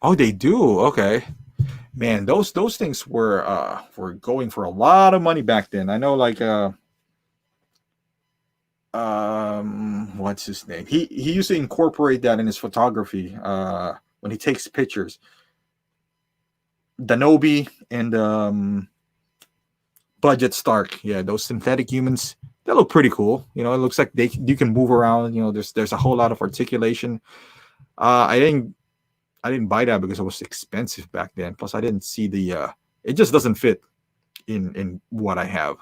Oh, they do. Okay. Man, those things were going for a lot of money back then. I know, like what's his name? He used to incorporate that in his photography when he takes pictures. Danobi and Budget Stark. Yeah, those synthetic humans, they look pretty cool. It looks like you can move around. There's a whole lot of articulation. I didn't buy that because it was expensive back then. Plus, I didn't see it just doesn't fit in what I have.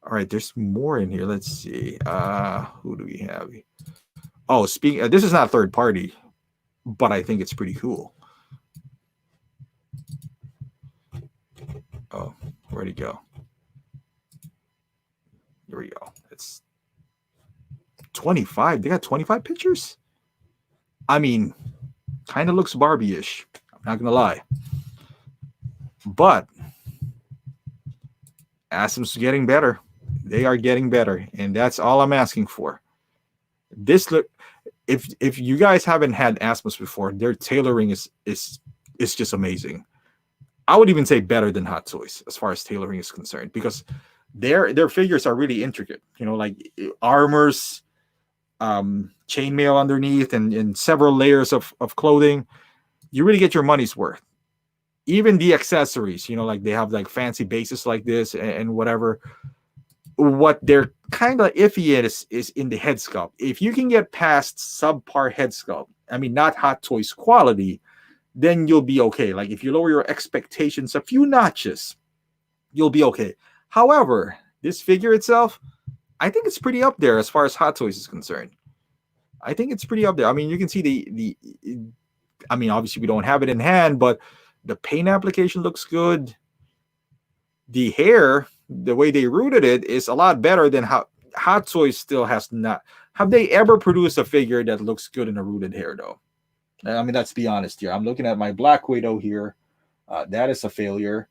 All right, there's more in here. Let's see. Who do we have? Oh, this is not third party, but I think it's pretty cool. Oh, where'd he go? Here we go. It's 25. They got 25 pictures? I mean, kind of looks Barbie-ish. I'm not gonna lie. But Asim's getting better. They are getting better, and that's all I'm asking for. If you guys haven't had Asmus before, their tailoring is just amazing. I would even say better than Hot Toys as far as tailoring is concerned, because their figures are really intricate. Like armors, chainmail underneath, and several layers of clothing. You really get your money's worth. Even the accessories, like they have like fancy bases like this and whatever. What they're kind of iffy is in the head sculpt. If you can get past subpar head sculpt, I mean, not Hot Toys quality, then you'll be okay. Like if you lower your expectations a few notches, you'll be okay. However, this figure itself, I think it's pretty up there as far as Hot Toys is concerned. I think it's pretty up there. I mean, you can see I mean, obviously we don't have it in hand, but the paint application looks good. The hair, the way they rooted it, is a lot better than how Hot Toys still has not. Have they ever produced a figure that looks good in a rooted hair, though? I mean, let's be honest here. I'm looking at my Black Widow here. That is a failure.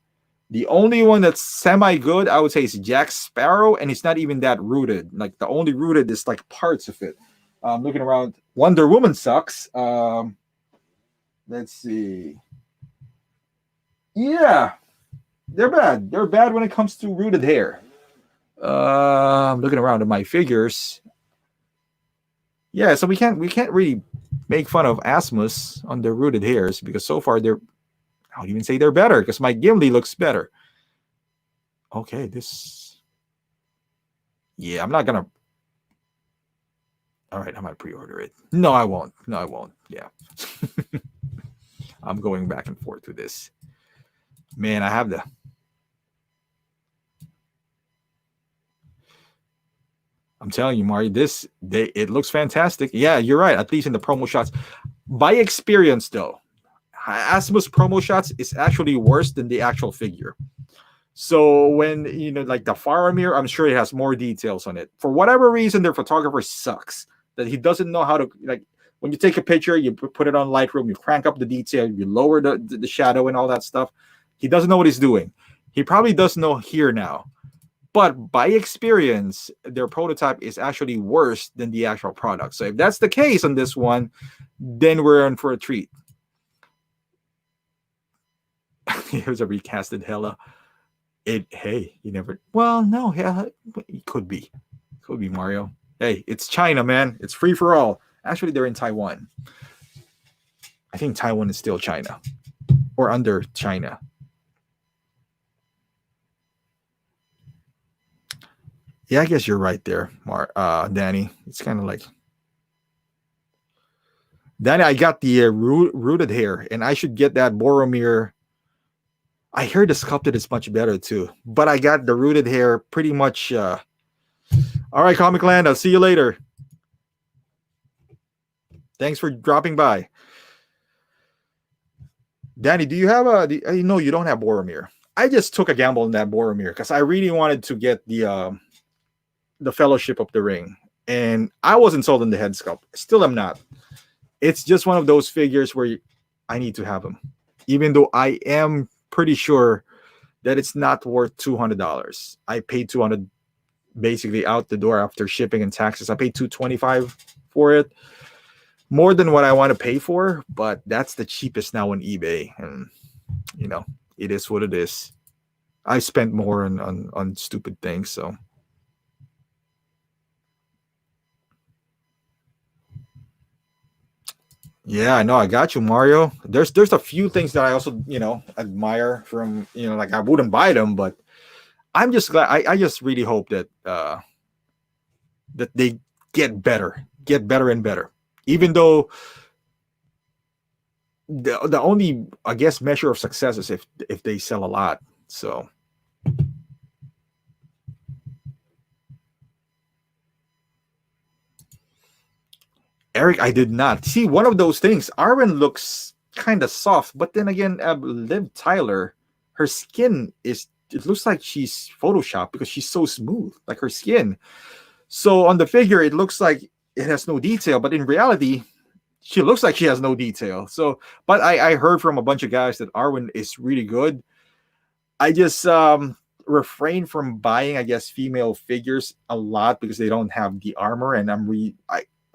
The only one that's semi-good, I would say, is Jack Sparrow, and it's not even that rooted. Like, the only rooted is, like, parts of it. I'm looking around. Wonder Woman sucks. Let's see. Yeah. They're bad. They're bad when it comes to rooted hair. I'm looking around at my figures. Yeah, so we can't really make fun of Asmus on their rooted hairs, because so far I would even say they're better, because my Gimli looks better. Okay, this. Yeah, I'm not gonna. All right, I might pre-order it. No, I won't. Yeah. I'm going back and forth with this. Man, I have I'm telling you, Mario, it looks fantastic. Yeah, you're right. At least in the promo shots. By experience, though, Asmus promo shots is actually worse than the actual figure. So when, like the Faramir, I'm sure it has more details on it. For whatever reason, their photographer sucks. That he doesn't know how to, like, when you take a picture, you put it on Lightroom, you crank up the detail, you lower the shadow and all that stuff. He doesn't know what he's doing. He probably does know here now. But by experience, their prototype is actually worse than the actual product. So if that's the case on this one, then we're in for a treat. Here's a recasted Hela. Hey, you never. Well, no, yeah, it could be Mario. Hey, it's China, man. It's free for all. Actually, they're in Taiwan. I think Taiwan is still China, or under China. Yeah, I guess you're right there, Danny. It's kind of like Danny. I got the rooted hair, and I should get that Boromir I heard the sculpted is much better too, but I got the rooted hair pretty much. All right, Comic Land, I'll see you later. Thanks for dropping by. Danny, do you have no, you don't have Boromir. I just took a gamble on that Boromir because I really wanted to get the Fellowship of the Ring, and I wasn't sold on the head sculpt. Still, am not. It's just one of those figures where I need to have him, even though I am pretty sure that it's not worth $200. I paid 200 basically out the door after shipping and taxes. I paid 225 for it, more than what I want to pay for, but that's the cheapest now on eBay, and it is what it is. I spent more on stupid things, so. Yeah, I know. I got you, Mario. There's a few things that I also admire from like I wouldn't buy them, but I'm just glad. I just really hope that that they get better and better. Even though the only I guess measure of success is if they sell a lot. So. Eric, I did not see one of those things. Arwen looks kind of soft, but then again, Liv Tyler, her skin it looks like she's photoshopped because she's so smooth, like her skin. So on the figure, it looks like it has no detail, but in reality, she looks like she has no detail. So, but I heard from a bunch of guys that Arwen is really good. I just refrain from buying, I guess, female figures a lot because they don't have the armor, and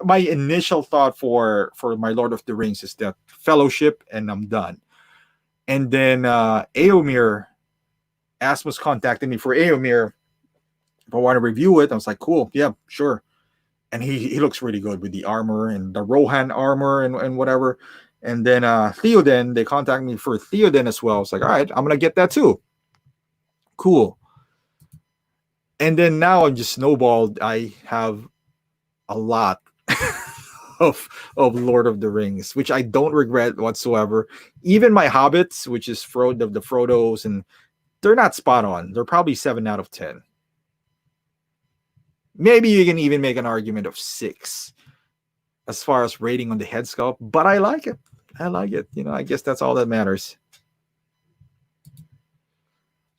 my initial thought for my Lord of the Rings is the Fellowship, and I'm done. And then Eomir, Asmus contacted me for Eomir. If I want to review it, I was like, cool, yeah, sure. And he looks really good with the armor and the Rohan armor and whatever. And then Theoden, they contacted me for Theoden as well. It's like, all right, I'm gonna get that too. Cool. And then now I'm just snowballed. I have a lot of Lord of the Rings, which I don't regret whatsoever. Even my Hobbits, which is the Frodos, and they're not spot on. They're probably 7 out of 10. Maybe you can even make an argument of 6 as far as rating on the head sculpt, but I like it. I guess that's all that matters.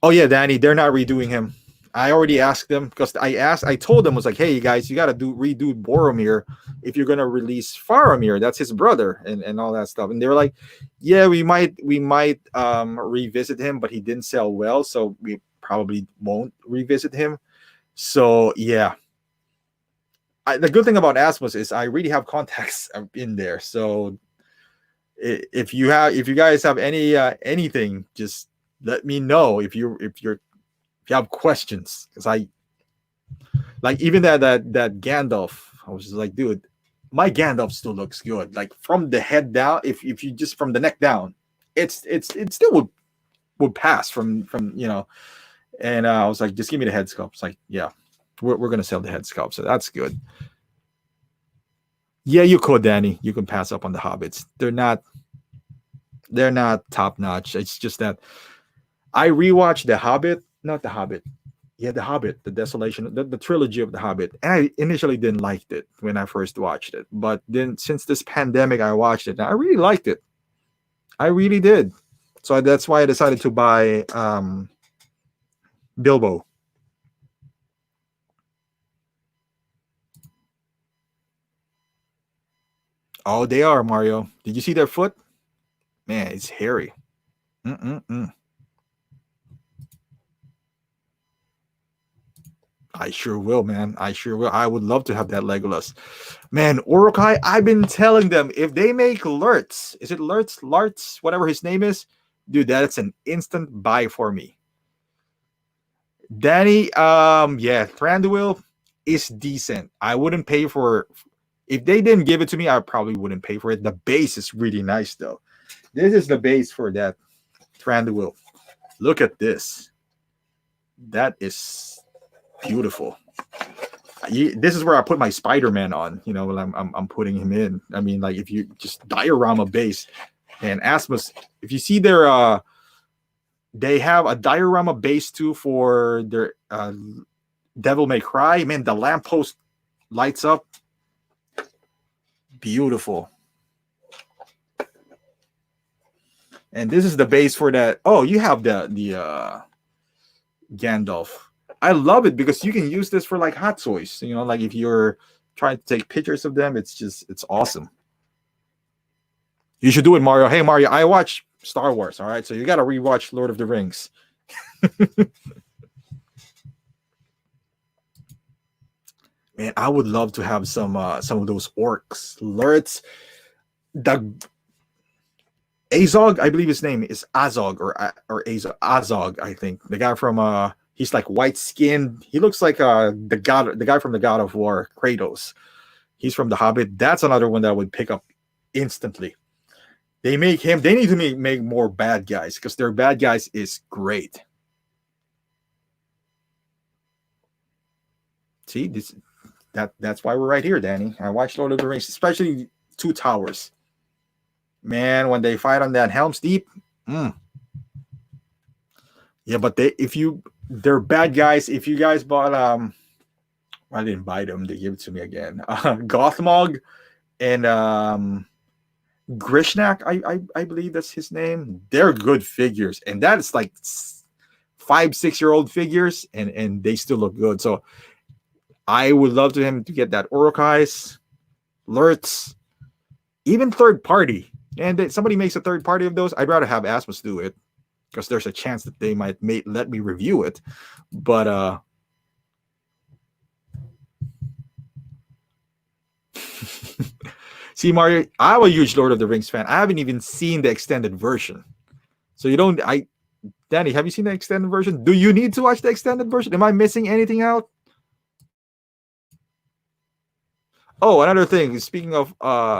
Oh yeah, Danny, they're not redoing him. I already asked them because I told them, was like, hey, you guys, you got to redo Boromir if you're going to release Faramir. That's his brother and all that stuff. And they were like, yeah, we might revisit him, but he didn't sell well. So we probably won't revisit him. So yeah, the good thing about Asmus is I really have contacts in there. So if you guys have anything, just let me know if you have questions, because I like even that Gandalf. I was just like, dude, my Gandalf still looks good. Like from the head down, if you just from the neck down, it still would pass from. And I was like, just give me the head sculpt. It's like, yeah, we're gonna sell the head sculpt, so that's good. Yeah, you could, Danny. You can pass up on the Hobbits. They're not top notch. It's just that I rewatched The Hobbit. Not The Hobbit. Yeah, The Hobbit, the Desolation, the trilogy of The Hobbit. And I initially didn't like it when I first watched it. But then since this pandemic, I watched it. And I really liked it. I really did. So that's why I decided to buy Bilbo. Oh, they are, Mario. Did you see their foot? Man, it's hairy. Mm-mm-mm. I sure will, man. I sure will. I would love to have that Legolas. Man, Urukai, I've been telling them, if they make Lurtz, is it Lurtz, Lartz, whatever his name is, dude, that's an instant buy for me. Danny, yeah, Thranduil is decent. I wouldn't pay for, if they didn't give it to me, I probably wouldn't pay for it. The base is really nice though. This is the base for that Thranduil. Look at this. That is beautiful. This is where I put my Spider-Man on, when I'm putting him in. I mean, like, if you just diorama base and Asmus, if you see their They have a diorama base too for their Devil May Cry. Man, the lamppost lights up. Beautiful. And this is the base for that. Oh, you have the Gandalf. I love it because you can use this for like hot toys. You know, like if you're trying to take pictures of them, it's awesome. You should do it, Mario. Hey, Mario, I watch Star Wars. All right, so you got to rewatch Lord of the Rings. Man, I would love to have some of those orcs, lurts. The Azog, I believe his name is Azog or Azog. I think the guy from he's like white skinned. He looks like the guy from the God of War, Kratos. He's from The Hobbit. That's another one that I would pick up instantly. They need to make more bad guys because their bad guys is great. See, that's why we're right here, Danny. I watched Lord of the Rings, especially Two Towers. Man, when they fight on that Helm's Deep, yeah, but they're bad guys. If you guys bought I didn't buy them, they gave it to me again. Gothmog and Grishnak, I believe that's his name. They're good figures, and that's like 5-6-year-old figures, and they still look good. So I would love to him to get that Urukais, Lurts, even third party. And somebody makes a third party of those. I'd rather have Asmus do it because there's a chance that they might let me review it. But see, Mario, I'm a huge Lord of the Rings fan. I haven't even seen the extended version. So Danny, have you seen the extended version? Do you need to watch the extended version? Am I missing anything out? Oh, another thing. Speaking of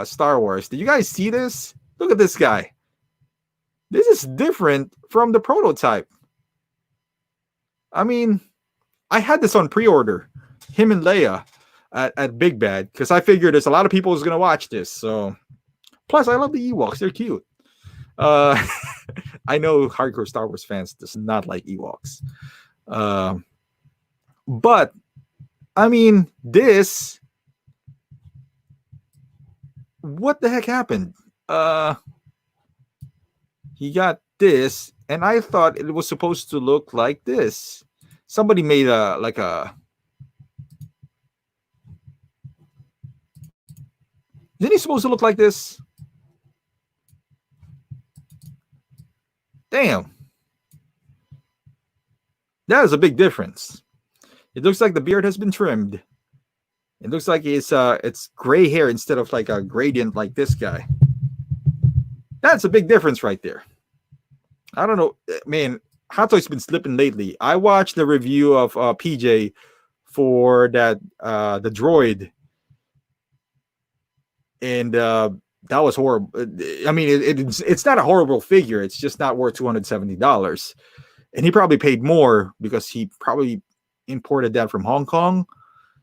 Star Wars, did you guys see this? Look at this guy. This is different from the prototype. I mean, I had this on pre-order. Him and Leia at Big Bad because I figured there's a lot of people who's gonna watch this. So, plus I love the Ewoks. They're cute. I know hardcore Star Wars fans does not like Ewoks. But I mean, this. What the heck happened? He got this, and I thought it was supposed to look like this. Somebody made Isn't he supposed to look like this? Damn. That is a big difference. It looks like the beard has been trimmed. It looks like it's gray hair instead of like a gradient like this guy. That's a big difference right there. I don't know. Man, Hot Toy's been slipping lately. I watched the review of PJ for that the droid. And that was horrible. I mean, it's not a horrible figure. It's just not worth $270. And he probably paid more because he probably imported that from Hong Kong.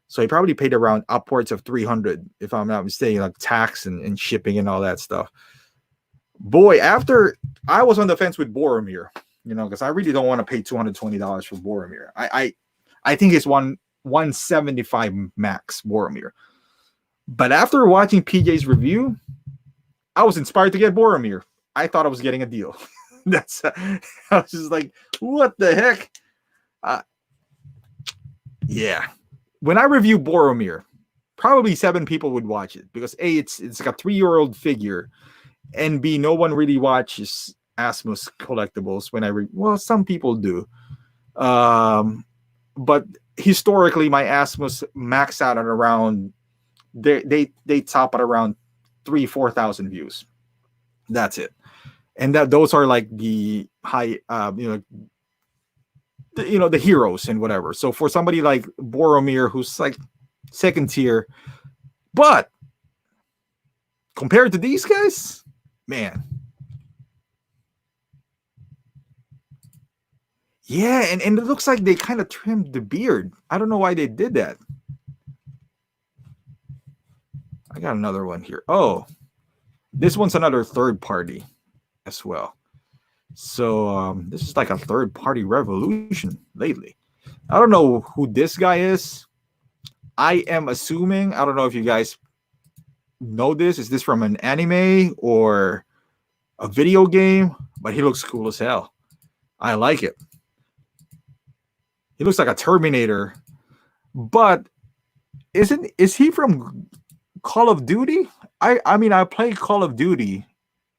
So he probably paid around upwards of 300, if I'm not mistaken, like tax and shipping and all that stuff. Boy, after I was on the fence with Boromir, because I really don't want to pay $220 for Boromir. I think it's 175 max Boromir. But after watching PJ's review, I was inspired to get Boromir. I thought I was getting a deal. I was just like, what the heck? Yeah. When I review Boromir, probably 7 people would watch it because A, it's like a 3-year-old figure, and B, no one really watches Asmus collectibles when some people do. But historically, my Asmus max out at around they top at around 3,000-4,000 views. That's it. And those are like the high the heroes and whatever. So for somebody like Boromir, who's like second tier, but compared to these guys, man. Yeah, and it looks like they kind of trimmed the beard. I don't know why they did that. I got another one here. Oh, this one's another third party as well. So this is like a third party revolution lately. I don't know who this guy is. I am assuming, I don't know if you guys know this. Is this from an anime or a video game? But he looks cool as hell. I like it. He looks like a Terminator. But is he from Call of Duty? I mean I played Call of Duty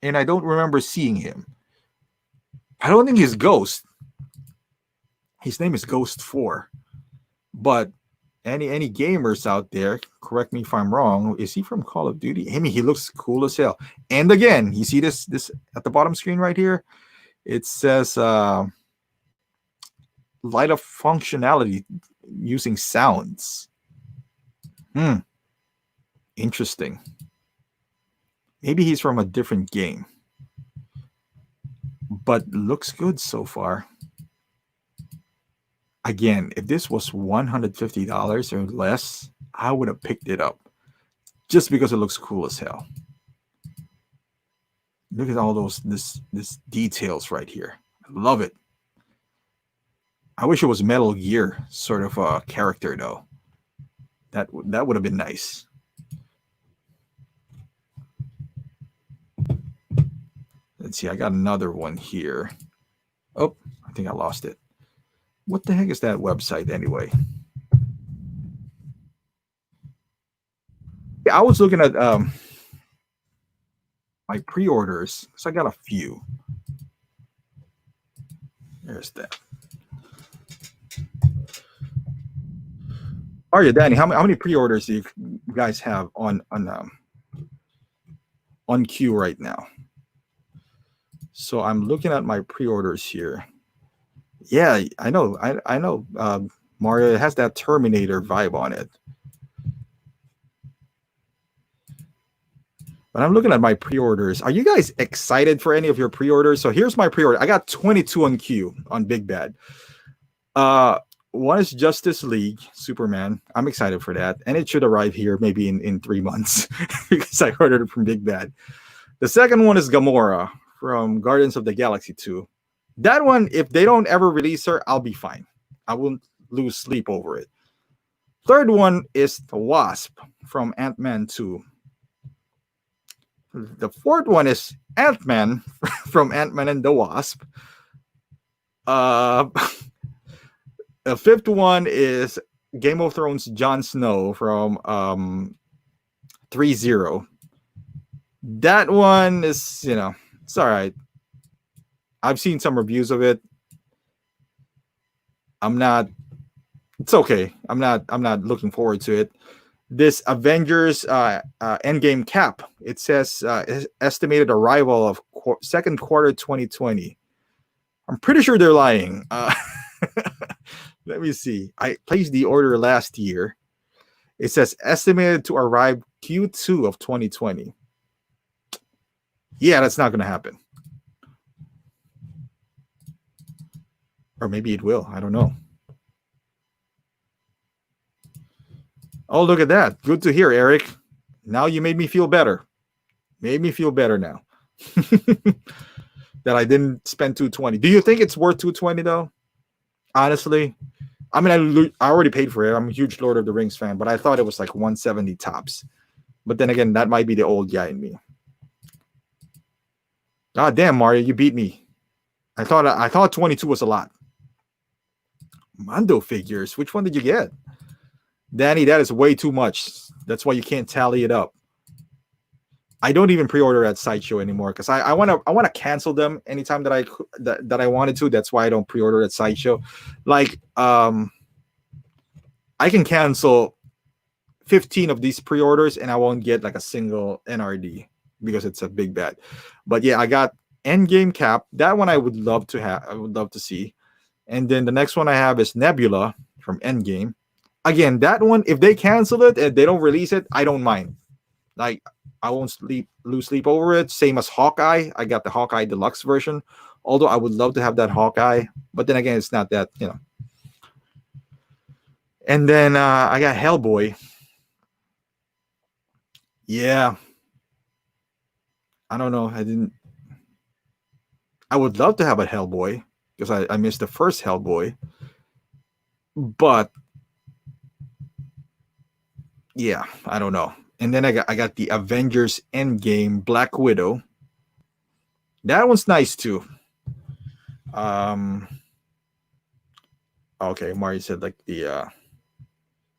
and I don't remember seeing him. I don't think he's Ghost. His name is Ghost 4. But any gamers out there, correct me if I'm wrong, is he from Call of Duty? I mean, he looks cool as hell. And again, you see this at the bottom screen right here? It says light up functionality using sounds. Interesting. Maybe he's from a different game. But looks good so far. Again, if this was $150 or less, I would have picked it up just because it looks cool as hell. Look at all this details right here. I love it. I wish it was Metal Gear sort of a character though. That would have been nice. Let's see. I got another one here. Oh, I think I lost it. What the heck is that website anyway? Yeah, I was looking at my pre-orders, so I got a few. There's that. Are you, Danny? How many pre-orders do you guys have on queue right now? So I'm looking at my pre-orders here. Yeah, I know. I know. Mario, it has that Terminator vibe on it. But I'm looking at my pre-orders. Are you guys excited for any of your pre-orders? So here's my pre-order. I got 22 on queue on Big Bad. One is Justice League Superman. I'm excited for that. And it should arrive here maybe in 3 months because I ordered it from Big Bad. The second one is Gamora from Guardians of the Galaxy 2. That one, if they don't ever release her, I'll be fine. I won't lose sleep over it. Third one is the Wasp from Ant-Man 2. The fourth one is Ant-Man from Ant-Man and the Wasp. The fifth one is Game of Thrones Jon Snow from 3-0. That one is, it's all right. I've seen some reviews of it. It's okay. I'm not looking forward to it. This Avengers Endgame cap, it says estimated arrival of second quarter 2020. I'm pretty sure they're lying. Let me see. I placed the order last year. It says estimated to arrive Q2 of 2020. Yeah, that's not going to happen. Or maybe it will. I don't know. Oh, look at that. Good to hear, Eric. Now you made me feel better. Made me feel better now. That I didn't spend 220. Do you think it's worth 220 though? Honestly, I mean, I already paid for it. I'm a huge Lord of the Rings fan, but I thought it was like 170 tops. But then again, that might be the old guy in me. Ah, damn, Mario, you beat me. I thought 22 was a lot. Mando figures. Which one did you get? Danny, that is way too much. That's why you can't tally it up. I don't even pre-order at Sideshow anymore because I want to cancel them anytime that I wanted to. That's why I don't pre-order at Sideshow. Like I can cancel 15 of these pre-orders and I won't get like a single NRD because it's a Big Bad. But yeah, I got Endgame cap. That one I would love to have. I would love to see. And then the next one I have is Nebula from Endgame. Again, that one, if they cancel it and they don't release it, I don't mind. Like, I won't lose sleep over it. Same as Hawkeye. I got the Hawkeye Deluxe version. Although I would love to have that Hawkeye. But then again, it's not that, And then I got Hellboy. Yeah. I don't know. I would love to have a Hellboy because I missed the first Hellboy. But yeah, I don't know. And then I got the Avengers Endgame Black Widow. That one's nice too. Um okay, Mario said like the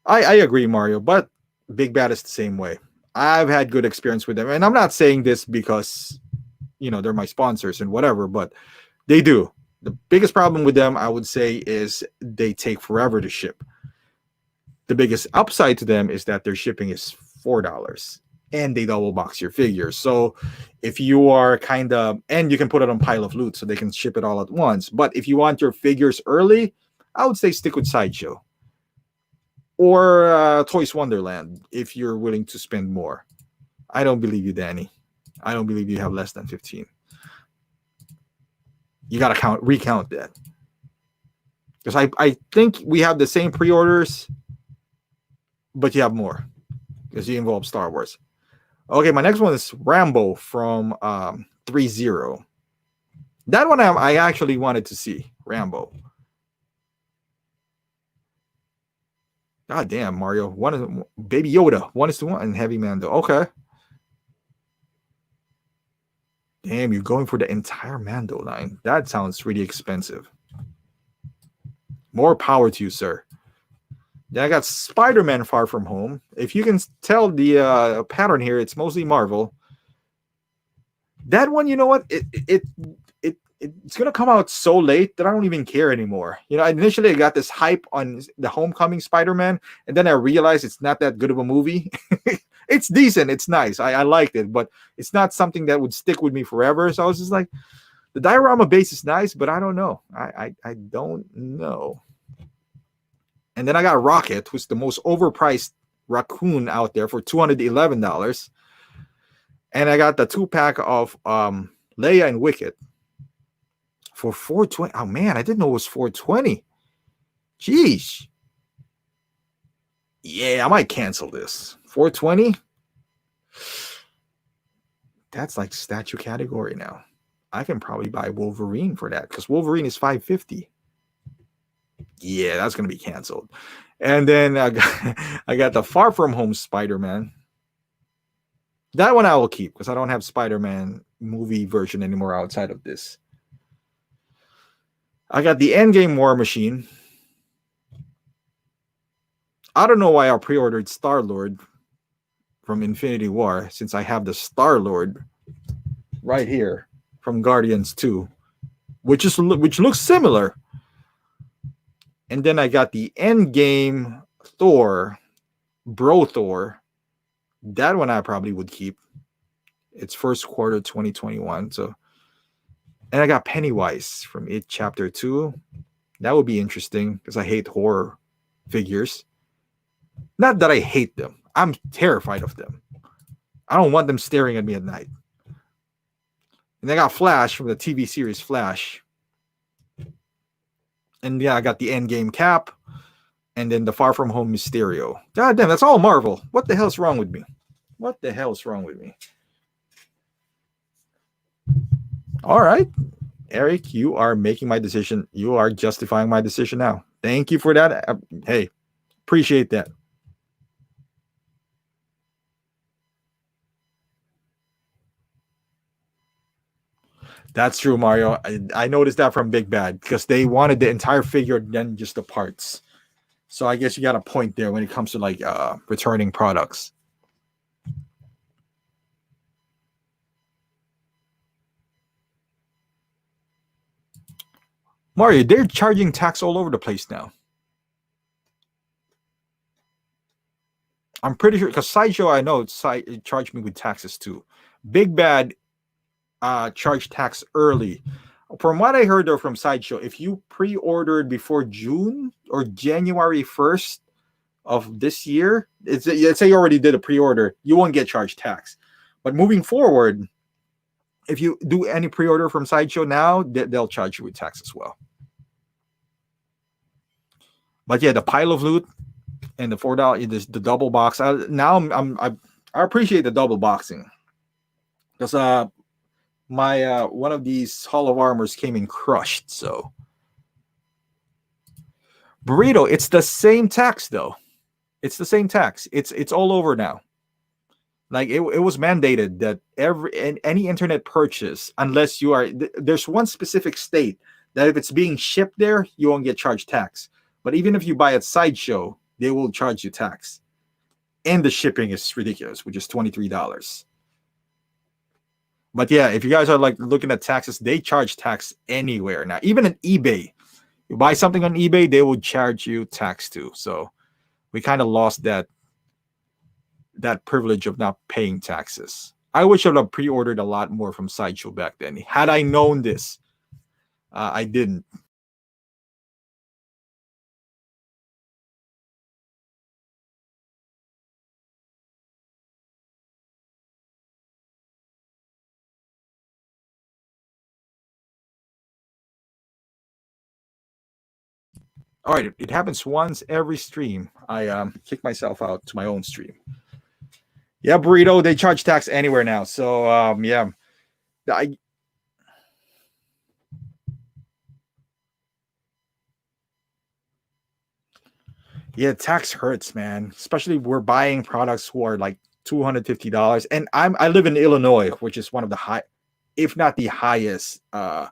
I agree, Mario, but Big Bad is the same way. I've had good experience with them. And I'm not saying this because they're my sponsors and whatever, but they do. The biggest problem with them, I would say, is they take forever to ship. The biggest upside to them is that their shipping is $4 and they double box your figures. So if you are and you can put it on Pile of Loot so they can ship it all at once. But if you want your figures early, I would say stick with Sideshow or Toys Wonderland if you're willing to spend more. I don't believe you, Danny. I don't believe you have less than 15. You got to recount that. Because I think we have the same pre-orders, but you have more because you involve Star Wars. Okay, my next one is Rambo from 3-0. That one I actually wanted to see, Rambo. God damn, Mario. One is Baby Yoda. 1:1 and Heavy Mando. Okay. Damn, you're going for the entire Mando line. That sounds really expensive. More power to you, sir. Then I got Spider-Man Far From Home. If you can tell the pattern here, it's mostly Marvel. That one, you know what? It's gonna come out so late that I don't even care anymore. Initially I got this hype on the Homecoming Spider-Man, and then I realized it's not that good of a movie. It's decent, it's nice. I liked it, but it's not something that would stick with me forever. So I was just like, the diorama base is nice, but I don't know. I don't know. And then I got Rocket, who's the most overpriced raccoon out there for $211. And I got the 2-pack of Leia and Wicket for $420. Oh man, I didn't know it was $420. Jeez. Yeah, I might cancel this. $420. That's like statue category now. I can probably buy Wolverine for that because Wolverine is $550. Yeah, that's gonna be canceled. And then I got the Far From Home Spider-Man. That one I will keep because I don't have Spider-Man movie version anymore outside of this. I got the Endgame War Machine. I don't know why I pre-ordered Star-Lord from Infinity War since I have the Star-Lord right here from Guardians 2, which looks similar. And then I got the Endgame Thor, Bro Thor. That one I probably would keep. It's first quarter 2021. And I got Pennywise from It Chapter 2. That would be interesting because I hate horror figures. Not that I hate them. I'm terrified of them. I don't want them staring at me at night. And I got Flash from the TV series Flash. And yeah, I got the Endgame Cap. And then the Far From Home Mysterio. God damn, that's all Marvel. What the hell's wrong with me? What the hell's wrong with me? All right. Eric, you are making my decision. You are justifying my decision now. Thank you for that. Hey, appreciate that. That's true, Mario. I noticed that from Big Bad because they wanted the entire figure, then just the parts. So I guess you got a point there when it comes to like returning products. Mario, they're charging tax all over the place now. I'm pretty sure because Sideshow, I know it charged me with taxes too. Big Bad charged tax early. From what I heard though from Sideshow, if you pre-ordered before June or January 1st of this year, let's say you already did a pre-order, you won't get charged tax. But moving forward, if you do any pre-order from Sideshow now, they'll charge you with tax as well. But yeah, the Pile of Loot and the $4, the double box. I appreciate the double boxing because My one of these Hall of Armors came in crushed. So burrito, it's the same tax though. It's the same tax. It's all over now. Like it was mandated that any internet purchase, unless you are there's one specific state that if it's being shipped there, you won't get charged tax. But even if you buy at Sideshow, they will charge you tax, and the shipping is ridiculous, which is $23. But yeah, if you guys are like looking at taxes, they charge tax anywhere now. Even on eBay, you buy something on eBay, they will charge you tax too. So we kind of lost that privilege of not paying taxes. I wish I would have pre-ordered a lot more from Sideshow back then. Had I known this, I didn't. All right, it happens once every stream. I kick myself out to my own stream. Yeah, burrito, they charge tax anywhere now. So yeah, I yeah, tax hurts, man. Especially we're buying products who are like $250, and I live in Illinois, which is one of the high, if not the highest. Uh,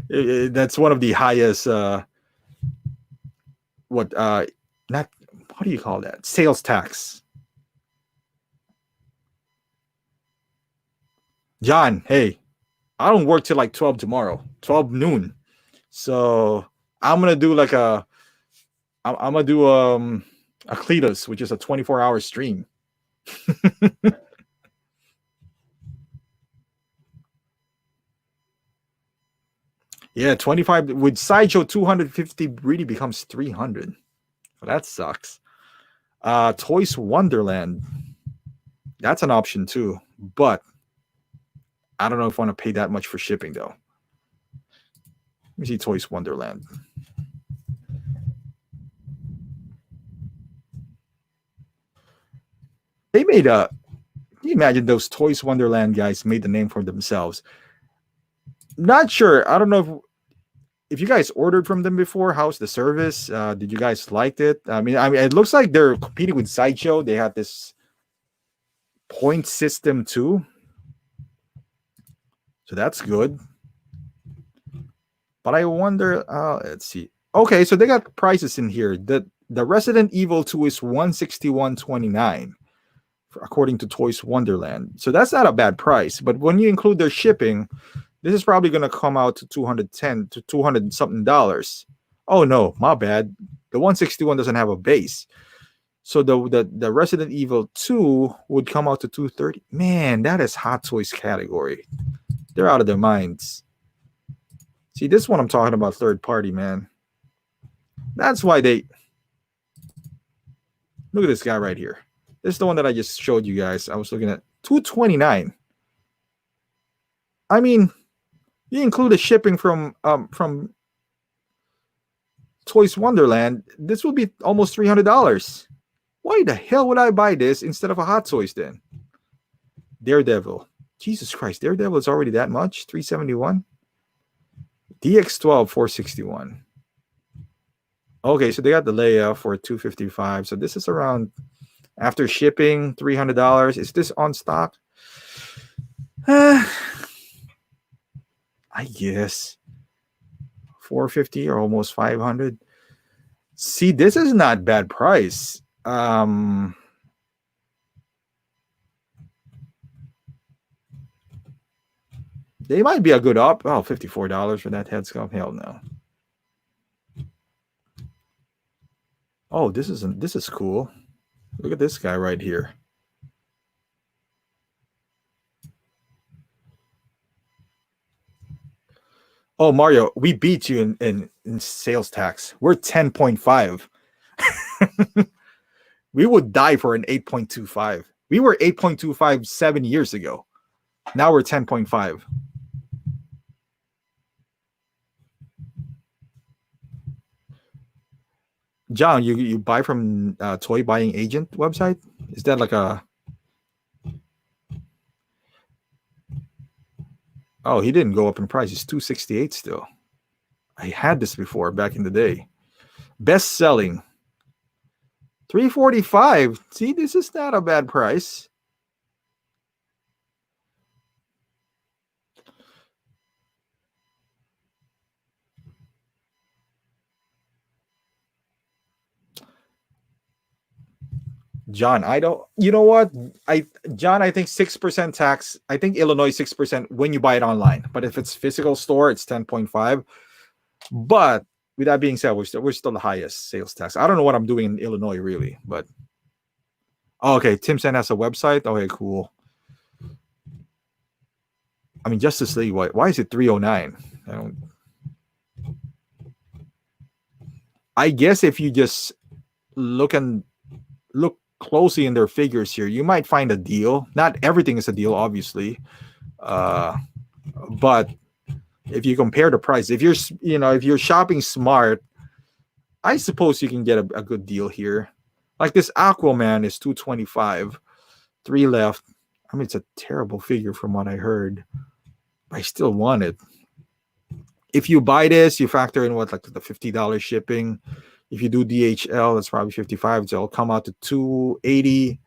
that's one of the highest. What not what do you call that? Sales tax. John, hey, I don't work till like 12 tomorrow, 12 noon. So I'm gonna do like I'm gonna do a Cletus, which is a 24-hour stream. Yeah, 25 with Sideshow 250 really becomes 300. Well, that sucks. Toys Wonderland. That's an option too, but I don't know if I want to pay that much for shipping though. Let me see Toys Wonderland. They made a. Can you imagine those Toys Wonderland guys made the name for themselves? Not sure. I don't know if you guys ordered from them before. How's the service? Did you guys like it? I mean, it looks like they're competing with Sideshow. They have this point system too, so that's good. But I wonder. Let's see. Okay, so they got prices in here. The Resident Evil 2 is 161.29 according to Toys Wonderland. So that's not a bad price. But when you include their shipping, this is probably going to come out to 210 to 200 something dollars. Oh no, my bad. The 161 doesn't have a base. So the Resident Evil 2 would come out to 230. Man, that is Hot Toys category. They're out of their minds. See, this one I'm talking about third party, man. That's why they look at this guy right here. This is the one that I just showed you guys. I was looking at 229. I mean, you include the shipping from Toys Wonderland, this would be almost $300. Why the hell would I buy this instead of a Hot Toys then? Daredevil. Jesus Christ, Daredevil is already that much? 371? DX12, 461. Okay, so they got the layout for 255. So this is around after shipping, $300. Is this on stock? I guess 450 or almost 500. See, this is not bad price. They might be a good op. Oh, $54 for that head sculpt. Hell no. Oh, this is cool. Look at this guy right here. Oh, Mario, we beat you in sales tax. We're 10.5. We would die for an 8.25. We were 8.25 7 years ago. Now we're 10.5. John, you buy from Toy Buying Agent website? Is that like a Oh, he didn't go up in price. It's 268 still. I had this before back in the day. Best selling 345. See, this is not a bad price. John, I don't. You know what? I think 6% tax. I think Illinois 6% when you buy it online. But if it's physical store, it's 10.5. But with that being said, we're still the highest sales tax. I don't know what I'm doing in Illinois really, but oh, okay. Timson has a website. Okay, cool. I mean, Justice League. Why is it 309? I guess if you just look closely in their figures here, you might find a deal. Not everything is a deal, obviously, but if you compare the price, if you're shopping smart, I suppose you can get a good deal here. Like this Aquaman is 225, 3 left. I mean, it's a terrible figure from what I heard, but I still want it. If you buy this, you factor in what, like the $50 shipping. If you do DHL, that's probably 55. So it'll come out to 280.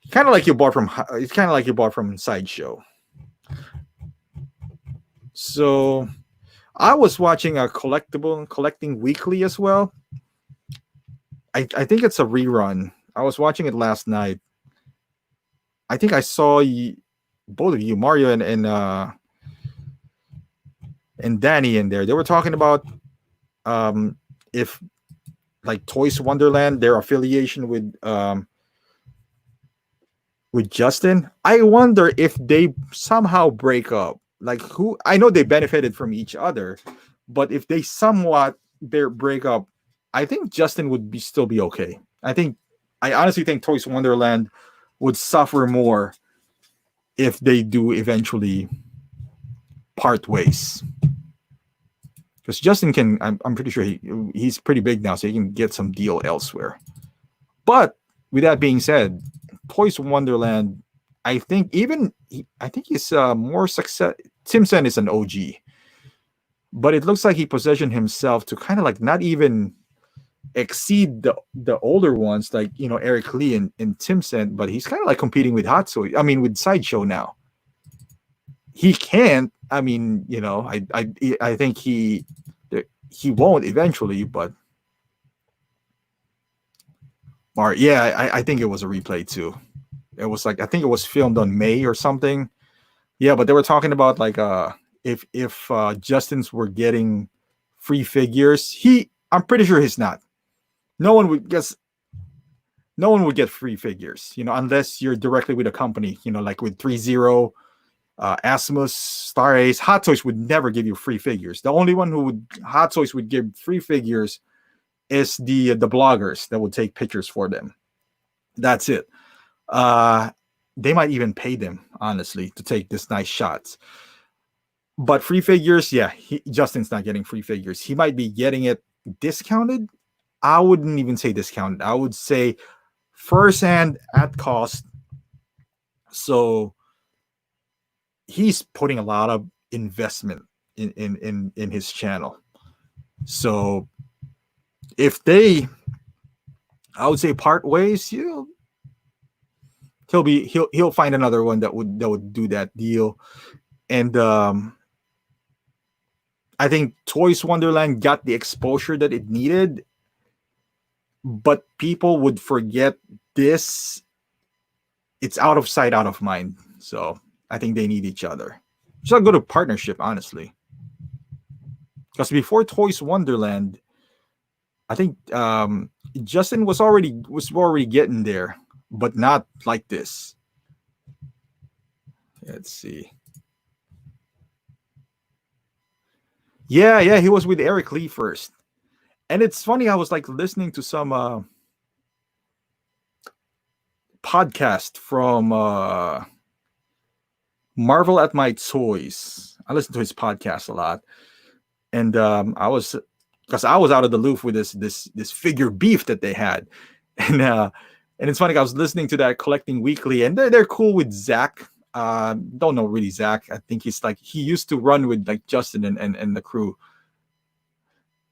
Kind of like you bought from Sideshow. So I was watching a collecting weekly as well. I think it's a rerun. I was watching it last night. I think I saw both of you, Mario and Danny, in there. They were talking about if like Toys Wonderland, their affiliation with Justin. I wonder if they somehow break up. Like, who, I know they benefited from each other, but if they somewhat their breakup, I think Justin would still be okay. I honestly think Toys Wonderland would suffer more if they do eventually part ways. Because Justin can, I'm pretty sure he's pretty big now, so he can get some deal elsewhere. But with that being said, Toys Wonderland, I think he's more success. Simpson is an OG, but it looks like he positioned himself to kind of like not even exceed the older ones, like Eric Lee and Simpson, but he's kind of like competing with with Sideshow now. He can't. I mean, I think he won't eventually, but I think it was a replay too. It was like, I think it was filmed on May or something. Yeah, but they were talking about like if Justin's were getting free figures, I'm pretty sure he's not. No one would get free figures, unless you're directly with a company, like with 3-0, Asmus, Star Ace. Hot Toys would never give you free figures. The only one Hot Toys would give free figures is the bloggers that would take pictures for them. That's it. They might even pay them, honestly, to take this nice shots. But free figures, yeah, Justin's not getting free figures. He might be getting it discounted. I wouldn't even say discounted. I would say first-hand at cost. So he's putting a lot of investment in his channel. So if I would say part ways, he'll find another one that would do that deal. And I think Toys Wonderland got the exposure that it needed, but people would forget this. It's out of sight, out of mind. So I think they need each other. It's a good partnership, honestly. Because before Toys Wonderland, I think Justin was already getting there, but not like this. Let's see. Yeah, he was with Eric Lee first. And it's funny, I was like listening to some podcast from Marvel at My Toys. I listen to his podcast a lot. And I was out of the loop with this figure beef that they had. And it's funny, I was listening to that Collecting Weekly, and they're cool with Zach. Don't know really Zach. I think he's like he used to run with like Justin and the crew.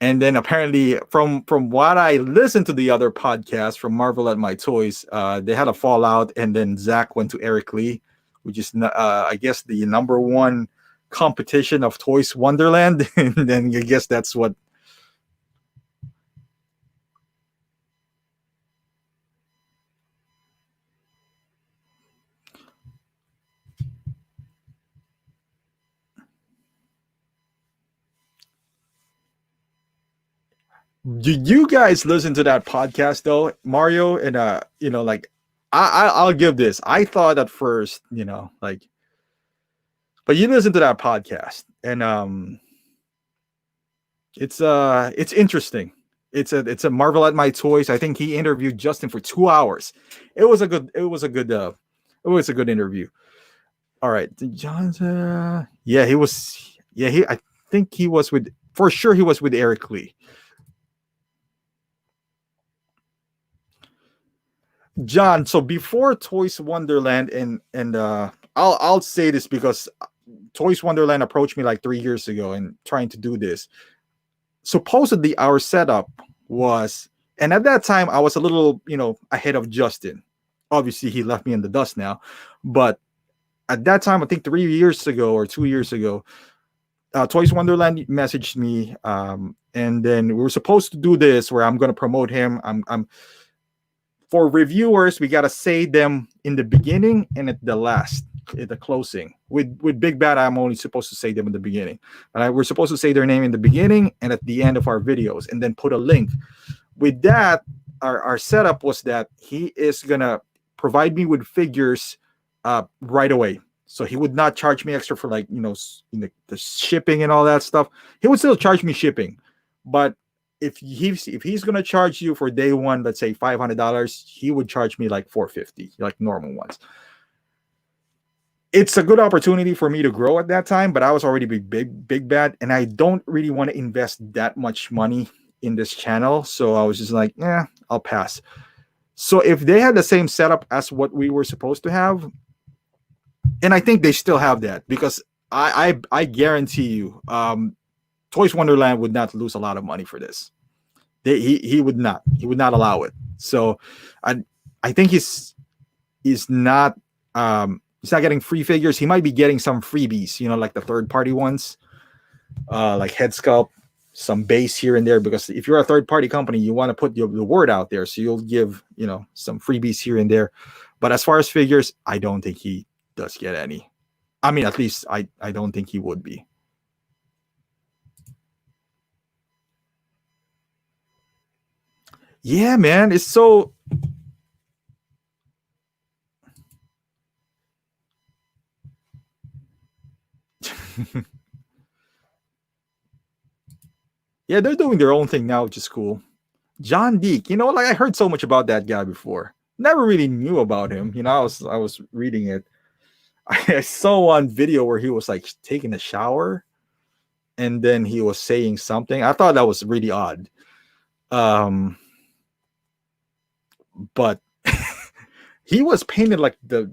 And then apparently, from what I listened to the other podcast from Marvel at My Toys, they had a fallout, and then Zach went to Eric Lee, which is I guess the number one competition of Toys Wonderland, and then I guess that's what. Did you guys listen to that podcast though, Mario? And like I'll give this. I thought at first, like, but you listen to that podcast, and it's interesting. It's a Marvel at My Toys. I think he interviewed Justin for 2 hours. It was a good interview. All right, John's yeah, he was I think he was with for sure he was with Eric Lee. John, so before Toys Wonderland and I'll say this because Toys Wonderland approached me like 3 years ago and trying to do this. Supposedly our setup was, and at that time I was a little, ahead of Justin. Obviously he left me in the dust now, but at that time, I think 3 years ago or 2 years ago, Toys Wonderland messaged me, and then we were supposed to do this where I'm going to promote him. I'm for reviewers, we got to say them in the beginning and at the last, at the closing. With Big Bad, I'm only supposed to say them in the beginning. We're supposed to say their name in the beginning and at the end of our videos, and then put a link. With that, our setup was that he is gonna provide me with figures right away. So he would not charge me extra for the shipping and all that stuff. He would still charge me shipping, but if he's gonna charge you for day one, let's say $500, he would charge me like $450, like normal ones. It's a good opportunity for me to grow at that time, but I was already big bad, and I don't really want to invest that much money in this channel. So I was just like, I'll pass. So if they had the same setup as what we were supposed to have, and I think they still have that, because I guarantee you, Toys Wonderland would not lose a lot of money for this. He would not allow it. So I think he's not getting free figures. He might be getting some freebies, like the third party ones, like head sculpt, some base here and there, because if you're a third party company, you want to put the word out there, so you'll give some freebies here and there. But as far as figures, I don't think he does get any. I mean, at least I don't think he would be. Yeah, man, it's so. Yeah, they're doing their own thing now, which is cool. John Deek, like I heard so much about that guy before. Never really knew about him. I was reading it. I saw one video where he was like taking a shower, and then he was saying something. I thought that was really odd. But he was painted like the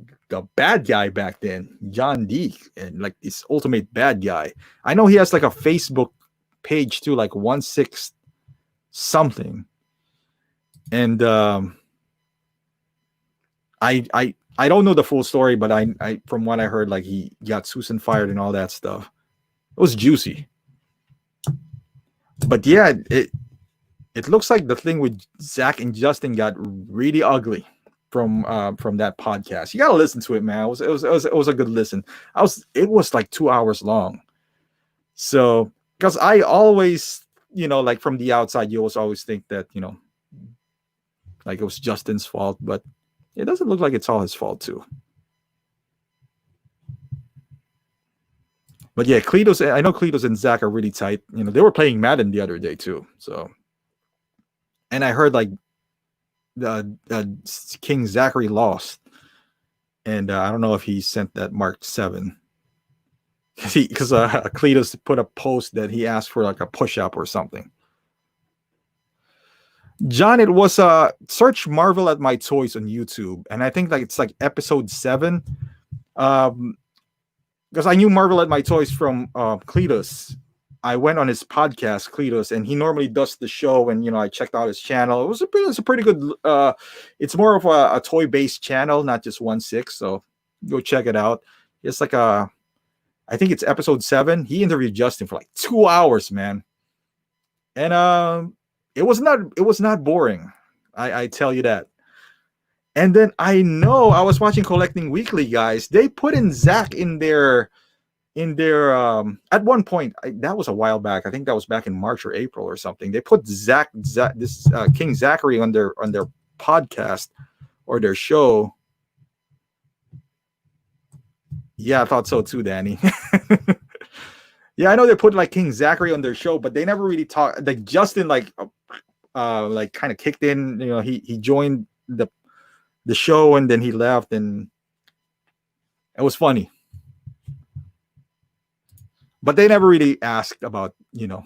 bad guy back then, John Deek, and like this ultimate bad guy. I know he has like a Facebook page too, like 16 something. And I don't know the full story, but I from what I heard, like he got Susan fired and all that stuff. It was juicy. But yeah, it looks like the thing with Zach and Justin got really ugly from that podcast. You gotta listen to it, man. It was a good listen. It was like 2 hours long. So because I always, like from the outside, you always think that, like it was Justin's fault, but it doesn't look like it's all his fault too. But yeah, I know Cletus and Zach are really tight. They were playing Madden the other day too. So, and I heard like King Zachary lost, and I don't know if he sent that Mark 7 because Cletus put a post that he asked for like a push-up or something. John, it was search Marvel at My Toys on YouTube, and I think like it's like episode 7. Because I knew Marvel at my toys from Cletus. I went on his podcast, Cletus, and he normally does the show. And I checked out his channel. It's a pretty good. It's more of a toy based channel, not just 1/6. So go check it out. It's like I think it's episode 7. He interviewed Justin for like 2 hours, man, and it was not boring. I tell you that. And then I was watching Collecting Weekly, guys. They put in Zach in their at one point. That was a while back. I think that was back in March or April or something. They put Zach this King Zachary on their podcast or their show. Yeah, I thought so too, Danny. Yeah, I know they put like King Zachary on their show, but they never really talked. Like Justin, like kind of kicked in. He joined the show and then he left, and it was funny. But they never really asked about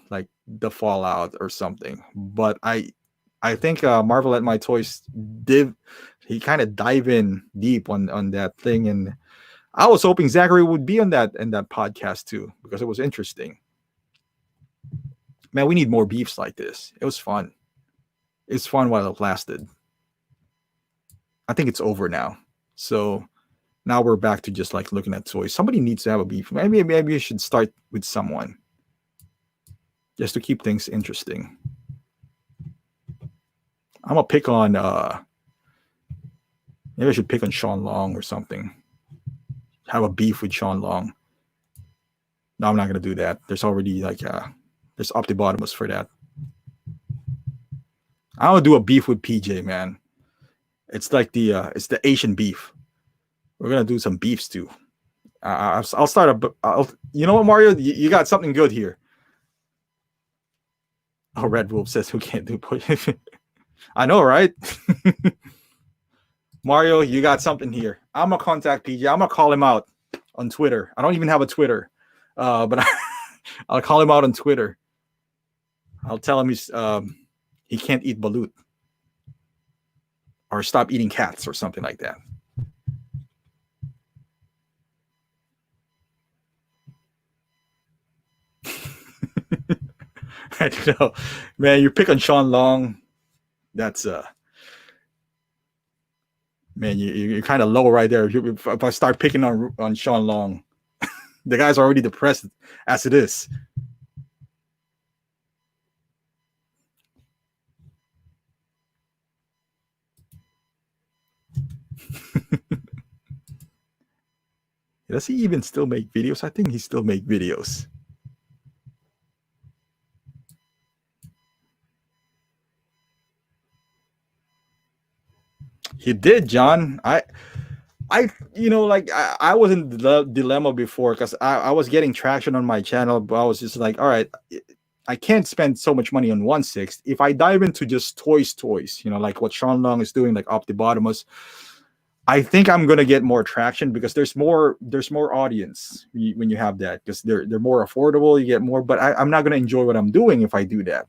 like the fallout or something. But I think Marvel at My Toys he kind of dive in deep on that thing, and I was hoping Zachary would be on that podcast too, because it was interesting. Man, we need more beefs like this. It was fun. It's fun while it lasted. I think it's over now. So now we're back to just like looking at toys. Somebody needs to have a beef. Maybe you should start with someone just to keep things interesting. I'm gonna pick on maybe I should pick on Sean Long or something. Have a beef with Sean Long. No, I'm not gonna do that. There's already like there's Optibotimus for that. I'm gonna do a beef with PJ, man. It's like it's the Asian beef. We're gonna do some beefs too. I'll start you know what, Mario? You got something good here. Oh, Red Wolf says who can't do push. I know, right? Mario, you got something here. I'm gonna contact PJ. I'm gonna call him out on Twitter. I don't even have a Twitter, but I'll call him out on Twitter. I'll tell him he can't eat balut or stop eating cats or something like that. I don't know, man. You pick on Sean Long. That's man, you're kind of low right there. If I start picking on Sean Long, the guy's already depressed as it is. Does he even still make videos? I think he still make videos. He did, John. I I was in the dilemma before because I was getting traction on my channel, but I was just like, all right, I can't spend so much money on 1/6. If I dive into just toys, like what Sean Long is doing, like Optibotimus, I think I'm gonna get more traction because there's more audience when you have that, because they're more affordable. You get more, but I'm not gonna enjoy what I'm doing if I do that.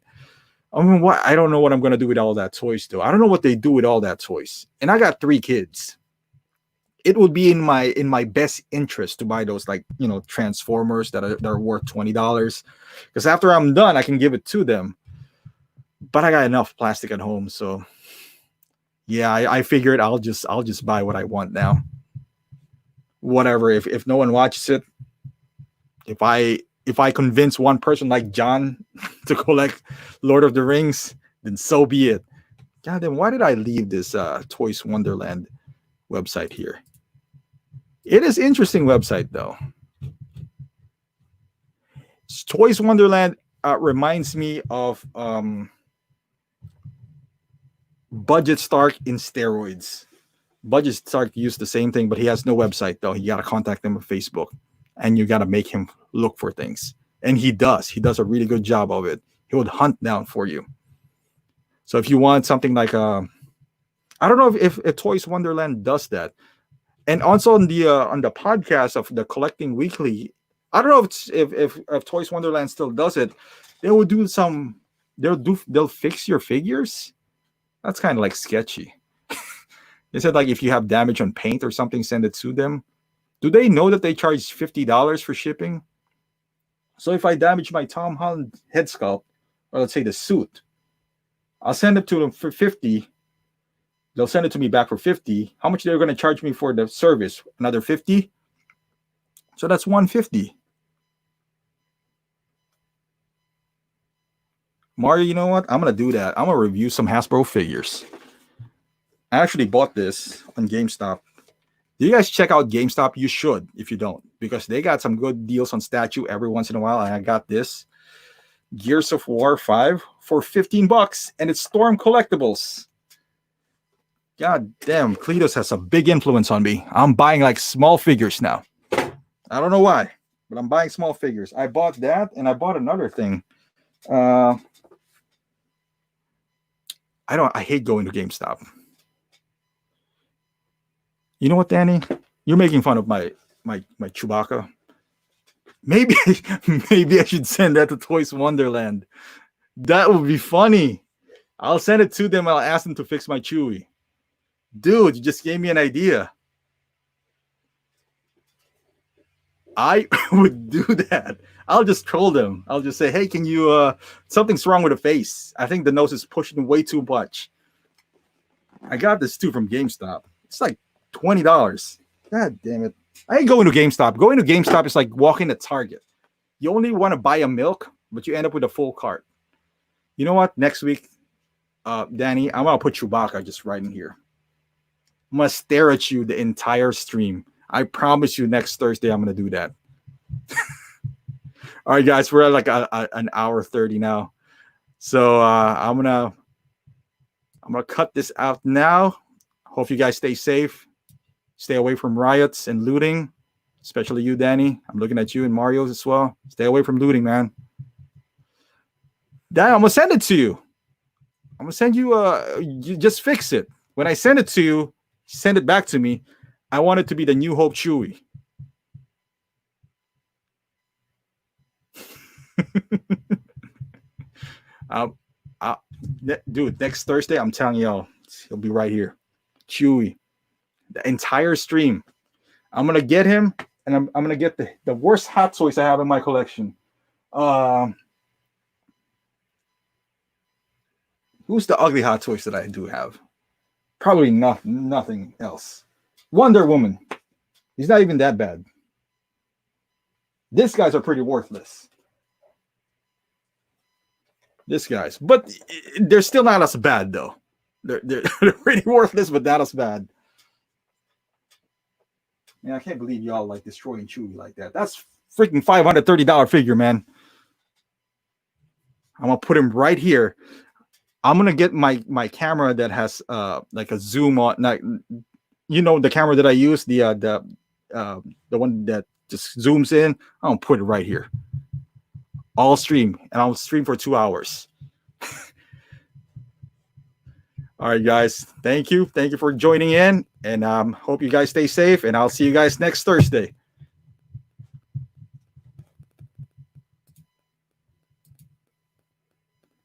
I mean, I don't know what I'm gonna do with all that toys though. I don't know what they do with all that toys, and I got 3 kids. It would be in my best interest to buy those, like, Transformers that are worth $20, because after I'm done, I can give it to them. But I got enough plastic at home, so yeah, I figured I'll just buy what I want now. Whatever. If no one watches it, if I convince one person like John to collect Lord of the Rings, then so be it. God damn, why did I leave this Toys Wonderland website here? It is interesting website though. Toys Wonderland reminds me of Budget Stark in steroids. Budget Stark used the same thing, but he has no website though. You got to contact him on Facebook, and you got to make him look for things. And he does. He does a really good job of it. He would hunt down for you. So if you want something like I don't know if Toys Wonderland does that. And also on the podcast of the Collecting Weekly, I don't know if Toys Wonderland still does it. They will do they'll fix your figures. That's kind of like sketchy. They said like if you have damage on paint or something, send it to them. Do they know that they charge $50 for shipping? So if I damage my Tom Holland head sculpt, or let's say the suit, I'll send it to them for 50. They'll send it to me back for 50. How much they're going to charge me for the service? Another 50. So that's 150. Mario, you know what? I'm going to do that. I'm going to review some Hasbro figures. I actually bought this on GameStop. Do you guys check out GameStop? You should if you don't, because they got some good deals on statue every once in a while. And I got this Gears of War 5 for $15, and it's Storm Collectibles. God damn, Cletus has a big influence on me. I'm buying like small figures now. I don't know why, but I'm buying small figures. I bought that, and I bought another thing. I hate going to GameStop. You know what, Danny? You're making fun of my Chewbacca. Maybe I should send that to Toys Wonderland. That would be funny. I'll send it to them. I'll ask them to fix my Chewie. Dude, you just gave me an idea. I would do that. I'll just troll them. I'll just say, hey, can you, something's wrong with the face. I think the nose is pushing way too much. I got this too from GameStop. It's like $20. God damn it. I ain't going to GameStop. Going to GameStop is like walking to Target. You only want to buy a milk, but you end up with a full cart. You know what? Next week, Danny, I'm going to put Chewbacca just right in here. I'm going to stare at you the entire stream. I promise you next Thursday, I'm going to do that. All right, guys, we're at like an hour 30 now. So I'm going to cut this out now. Hope you guys stay safe. Stay away from riots and looting, especially you, Danny. I'm looking at you and Mario's as well. Stay away from looting, man. Dan, I'm going to send it to you. I'm going to send you, you just fix it. When I send it to you, send it back to me. I want it to be the New Hope Chewie. Dude, next Thursday, I'm telling y'all, he'll be right here. Chewie. The entire stream. I'm going to get him, and I'm going to get the worst Hot Toys I have in my collection. Who's the ugly Hot Toys that I do have? Probably nothing else. Wonder Woman. He's not even that bad. These guys are pretty worthless. This guys. But they're still not as bad, though. They're pretty worthless, but not as bad. Man, I can't believe y'all like destroying Chewie like that. That's freaking $530 figure, man. I'm going to put him right here. I'm going to get my camera that has like a zoom on. Like, you know, the camera that I use, the one that just zooms in. I'm going to put it right here. All stream, and I'll stream for 2 hours. All right, guys. Thank you. Thank you for joining in, and hope you guys stay safe, and I'll see you guys next Thursday.